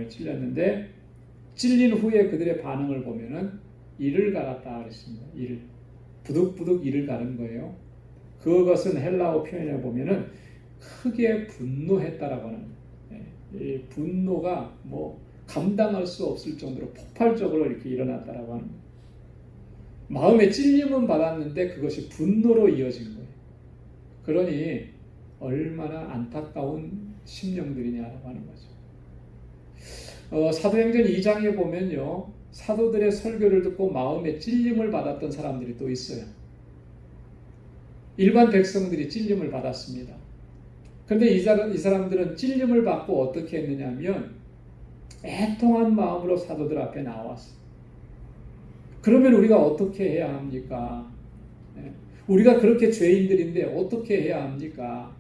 A: 찔렸는데 찔린 후에 그들의 반응을 보면은 이를 갈았다 그랬습니다. 이를 부득부득 이를 가른 거예요. 그것은 헬라어 표현에 보면은 크게 분노했다라고 하는 거예요. 이 분노가 뭐 감당할 수 없을 정도로 폭발적으로 이렇게 일어났다라고 하는 거예요. 마음의 찔림은 받았는데 그것이 분노로 이어진 거예요. 그러니 얼마나 안타까운 심령들이냐라고 하는 거죠. 사도행전 2장에 보면요, 사도들의 설교를 듣고 마음에 찔림을 받았던 사람들이 또 있어요. 일반 백성들이 찔림을 받았습니다. 그런데 이 사람들은 찔림을 받고 어떻게 했느냐 하면 애통한 마음으로 사도들 앞에 나왔어요. 그러면 우리가 어떻게 해야 합니까? 우리가 그렇게 죄인들인데 어떻게 해야 합니까?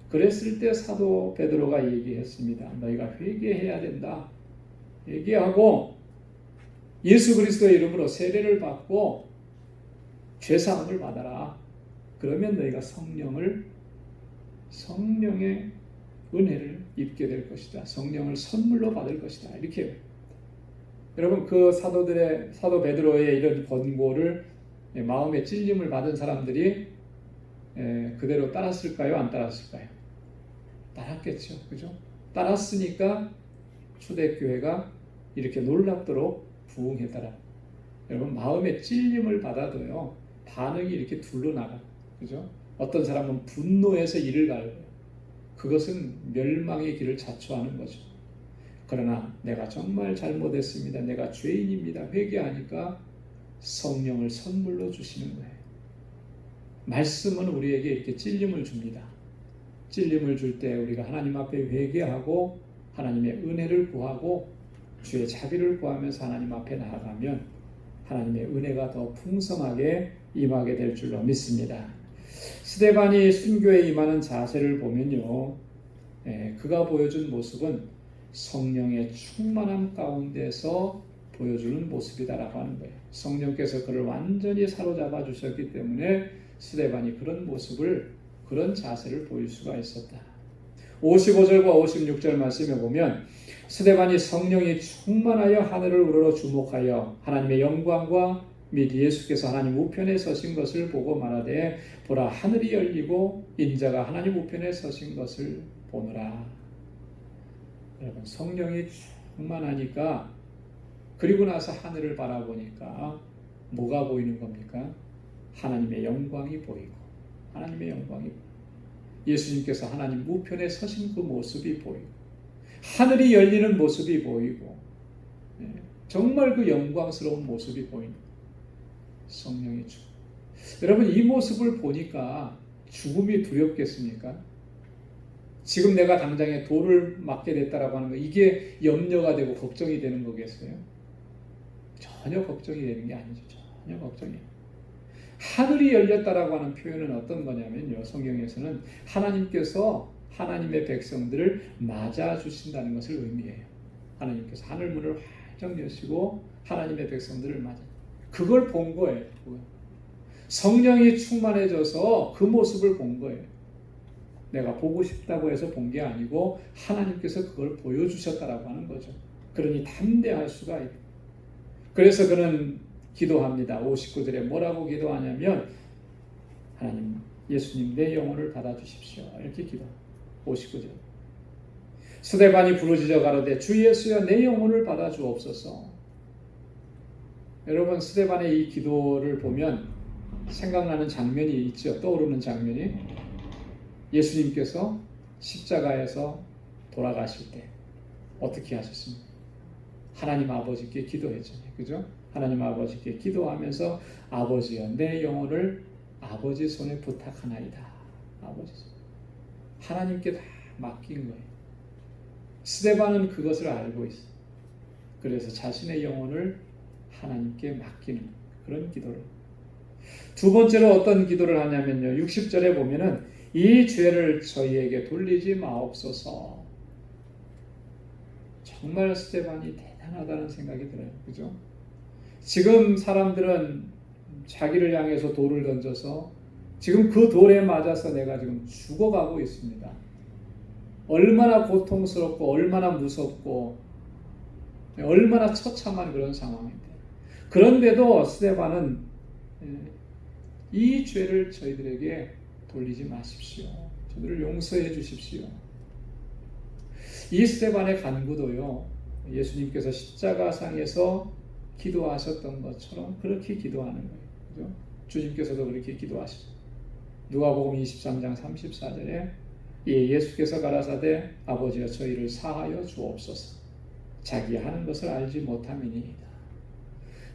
A: 그랬을 때 사도 베드로가 얘기했습니다. 너희가 회개해야 된다. 회개하고 예수 그리스도의 이름으로 세례를 받고 죄사함을 받아라. 그러면 너희가 성령의 은혜를 입게 될 것이다. 성령을 선물로 받을 것이다. 이렇게 여러분 그 사도 베드로의 이런 권고를 마음의 찔림을 받은 사람들이 그대로 따랐을까요? 안 따랐을까요? 따랐겠죠. 그죠? 따랐으니까 초대교회가 이렇게 놀랍도록 부흥했더라. 여러분 마음의 찔림을 받아도요 반응이 이렇게 둘러나가. 그죠? 어떤 사람은 분노해서 이를 갈고요. 그것은 멸망의 길을 자초하는 거죠. 그러나 내가 정말 잘못했습니다. 내가 죄인입니다. 회개하니까 성령을 선물로 주시는 거예요. 말씀은 우리에게 이렇게 찔림을 줍니다. 찔림을 줄 때 우리가 하나님 앞에 회개하고 하나님의 은혜를 구하고 주의 자비를 구하면서 하나님 앞에 나아가면 하나님의 은혜가 더 풍성하게 임하게 될 줄로 믿습니다. 스데반이 순교에 임하는 자세를 보면요, 그가 보여준 모습은 성령의 충만함 가운데서 보여주는 모습이다라고 하는 거예요. 성령께서 그를 완전히 사로잡아 주셨기 때문에 스데반이 그런 자세를 보일 수가 있었다. 55절과 56절 말씀에 보면 스데반이 성령이 충만하여 하늘을 우러러 주목하여 하나님의 영광과 및 예수께서 하나님 우편에 서신 것을 보고 말하되 보라 하늘이 열리고 인자가 하나님 우편에 서신 것을 보느라. 여러분 성령이 충만하니까 그리고 나서 하늘을 바라보니까 뭐가 보이는 겁니까? 하나님의 영광이 보이고 하나님의 영광이 보이고 예수님께서 하나님 우편에 서신 그 모습이 보이고 하늘이 열리는 모습이 보이고 정말 그 영광스러운 모습이 보이는 성령의 죽음. 여러분 이 모습을 보니까 죽음이 두렵겠습니까? 지금 내가 당장에 돌을 맞게 됐다라고 하는 거 이게 염려가 되고 걱정이 되는 거겠어요? 전혀 걱정이 되는 게 아니죠. 전혀 걱정이에요. 하늘이 열렸다라고 하는 표현은 어떤 거냐면요. 성경에서는 하나님께서 하나님의 백성들을 맞아 주신다는 것을 의미해요. 하나님께서 하늘 문을 활짝 여시고 하나님의 백성들을 맞아. 그걸 본 거예요. 성령이 충만해져서 그 모습을 본 거예요. 내가 보고 싶다고 해서 본 게 아니고 하나님께서 그걸 보여주셨다라고 하는 거죠. 그러니 담대할 수가 있고. 그래서 그는 기도합니다. 59절에 뭐라고 기도하냐면 하나님 예수님 내 영혼을 받아주십시오. 이렇게 기도. 59절. 스데반이 부르짖어 가로되 주 예수여 내 영혼을 받아주옵소서. 여러분 스데반의 이 기도를 보면 생각나는 장면이 있죠. 떠오르는 장면이 예수님께서 십자가에서 돌아가실 때 어떻게 하셨습니까? 하나님 아버지께 기도했잖아요. 그죠? 하나님 아버지께 기도하면서 아버지여 내 영혼을 아버지 손에 부탁하나이다. 아버지 손. 하나님께 다 맡긴 거예요. 스데반은 그것을 알고 있어요. 그래서 자신의 영혼을 하나님께 맡기는 그런 기도를. 두 번째로 어떤 기도를 하냐면요. 60절에 보면은 이 죄를 저희에게 돌리지 마옵소서. 정말 스데반이 대단하다는 생각이 들어요. 그죠? 지금 사람들은 자기를 향해서 돌을 던져서 지금 그 돌에 맞아서 내가 지금 죽어가고 있습니다. 얼마나 고통스럽고 얼마나 무섭고 얼마나 처참한 그런 상황인데, 그런데도 스데반은 이 죄를 저희들에게 돌리지 마십시오. 저들을 용서해 주십시오. 이 스데반의 간구도요, 예수님께서 십자가상에서 기도하셨던 것처럼 그렇게 기도하는 거예요. 그죠? 주님께서도 그렇게 기도하시죠. 누가복음 23장 34절에 예수께서 가라사대 아버지여 저희를 사하여 주옵소서. 자기 하는 것을 알지 못함이니이다.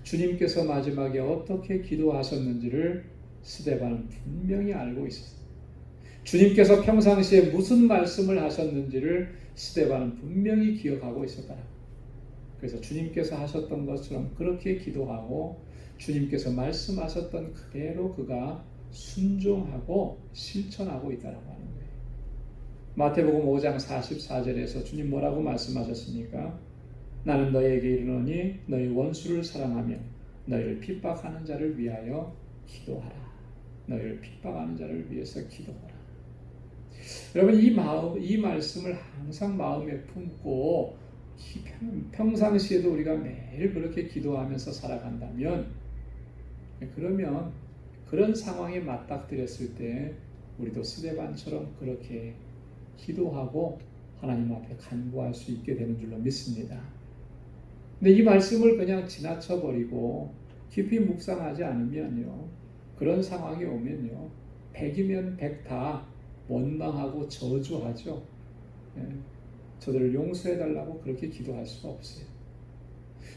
A: 주님께서 마지막에 어떻게 기도하셨는지를 스데반은 분명히 알고 있었어요. 주님께서 평상시에 무슨 말씀을 하셨는지를 스데반은 분명히 기억하고 있었다. 그래서 주님께서 하셨던 것처럼 그렇게 기도하고 주님께서 말씀하셨던 그대로 그가 순종하고 실천하고 있다고 하는 거예요. 마태복음 5장 44절에서 주님 뭐라고 말씀하셨습니까? 나는 너희에게 이르노니 너희 원수를 사랑하며 너희를 핍박하는 자를 위하여 기도하라. 너희를 핍박하는 자를 위해서 기도하라. 여러분, 이 말씀을 항상 마음에 품고 평상시에도 우리가 매일 그렇게 기도하면서 살아간다면, 그러면 그런 상황에 맞닥뜨렸을 때 우리도 스데반처럼 그렇게 기도하고 하나님 앞에 간구할 수 있게 되는 줄로 믿습니다. 근데 이 말씀을 그냥 지나쳐버리고 깊이 묵상하지 않으면요, 그런 상황이 오면요, 100이면 100 다 원망하고 저주하죠. 저들을 용서해달라고 그렇게 기도할 수가 없어요.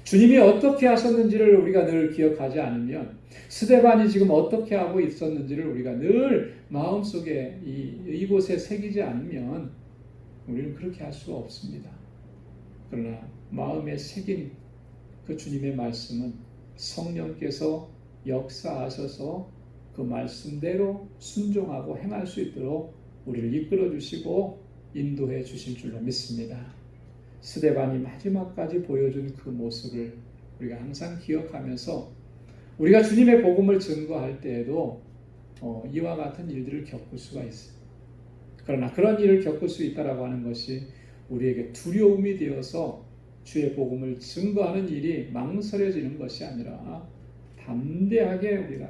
A: 주님이 어떻게 하셨는지를 우리가 늘 기억하지 않으면, 스데반이 지금 어떻게 하고 있었는지를 우리가 늘 마음속에 이곳에 새기지 않으면 우리는 그렇게 할 수가 없습니다. 그러나 마음에 새긴 그 주님의 말씀은 성령께서 역사하셔서 그 말씀대로 순종하고 행할 수 있도록 우리를 이끌어 주시고 인도해 주실 줄로 믿습니다. 스데반이 마지막까지 보여준 그 모습을 우리가 항상 기억하면서 우리가 주님의 복음을 증거할 때에도 이와 같은 일들을 겪을 수가 있어요. 그러나 그런 일을 겪을 수 있다라고 하는 것이 우리에게 두려움이 되어서 주의 복음을 증거하는 일이 망설여지는 것이 아니라 담대하게 우리가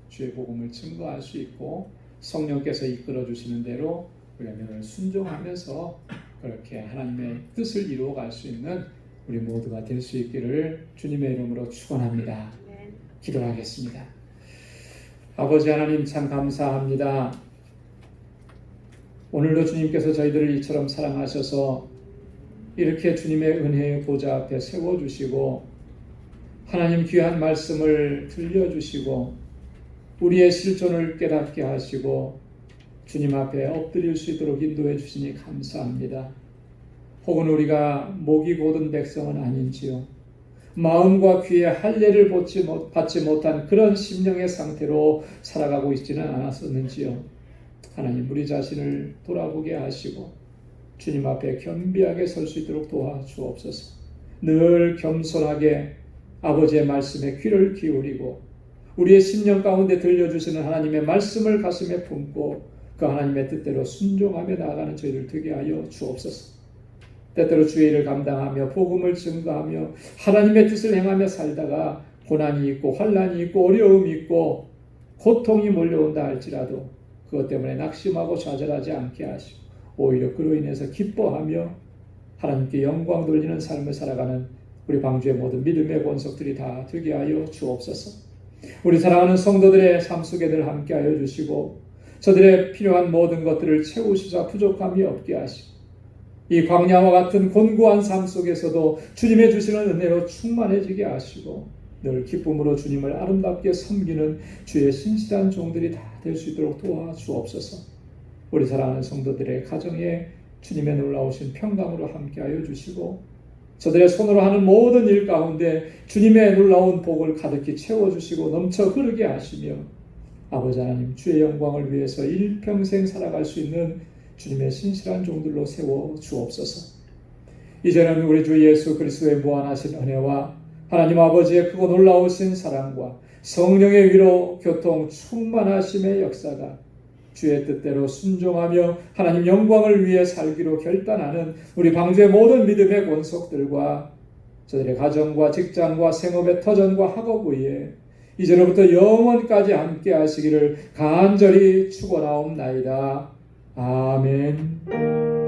A: 주의 복음을 증거할 수 있고 성령께서 이끌어 주시는 대로 우리가 늘 순종하면서 그렇게 하나님의 뜻을 이루어갈 수 있는 우리 모두가 될 수 있기를 주님의 이름으로 축원합니다. 기도하겠습니다. 아버지 하나님, 참 감사합니다. 오늘도 주님께서 저희들을 이처럼 사랑하셔서 이렇게 주님의 은혜의 보좌 앞에 세워주시고 하나님 귀한 말씀을 들려주시고 우리의 실존을 깨닫게 하시고 주님 앞에 엎드릴 수 있도록 인도해 주시니 감사합니다. 혹은 우리가 목이 곧은 백성은 아닌지요, 마음과 귀에 할례를 받지 못한 그런 심령의 상태로 살아가고 있지는 않았었는지요. 하나님, 우리 자신을 돌아보게 하시고 주님 앞에 겸비하게 설 수 있도록 도와주옵소서. 늘 겸손하게 아버지의 말씀에 귀를 기울이고 우리의 심령 가운데 들려주시는 하나님의 말씀을 가슴에 품고 그 하나님의 뜻대로 순종하며 나아가는 저희들 되게 하여 주옵소서. 때때로 주의 일을 감당하며 복음을 증거하며 하나님의 뜻을 행하며 살다가 고난이 있고 환난이 있고 어려움이 있고 고통이 몰려온다 할지라도 그것 때문에 낙심하고 좌절하지 않게 하시고 오히려 그로 인해서 기뻐하며 하나님께 영광 돌리는 삶을 살아가는 우리 방주의 모든 믿음의 본석들이 다 되게 하여 주옵소서. 우리 사랑하는 성도들의 삶 속에 늘 함께하여 주시고 저들의 필요한 모든 것들을 채우시자 부족함이 없게 하시고 이 광야와 같은 곤고한 삶 속에서도 주님의 주시는 은혜로 충만해지게 하시고 늘 기쁨으로 주님을 아름답게 섬기는 주의 신실한 종들이 다 될 수 있도록 도와주옵소서. 우리 사랑하는 성도들의 가정에 주님의 놀라우신 평강으로 함께하여 주시고 저들의 손으로 하는 모든 일 가운데 주님의 놀라운 복을 가득히 채워주시고 넘쳐 흐르게 하시며 아버지 하나님 주의 영광을 위해서 일평생 살아갈 수 있는 주님의 신실한 종들로 세워 주옵소서. 이제는 우리 주 예수 그리스도의 무한하신 은혜와 하나님 아버지의 크고 놀라우신 사랑과 성령의 위로 교통 충만하심의 역사가 주의 뜻대로 순종하며 하나님 영광을 위해 살기로 결단하는 우리 방주의 모든 믿음의 권속들과 저들의 가정과 직장과 생업의 터전과 학업 위에 이제로부터 영원까지 함께 하시기를 간절히 축원하옵나이다. 아멘.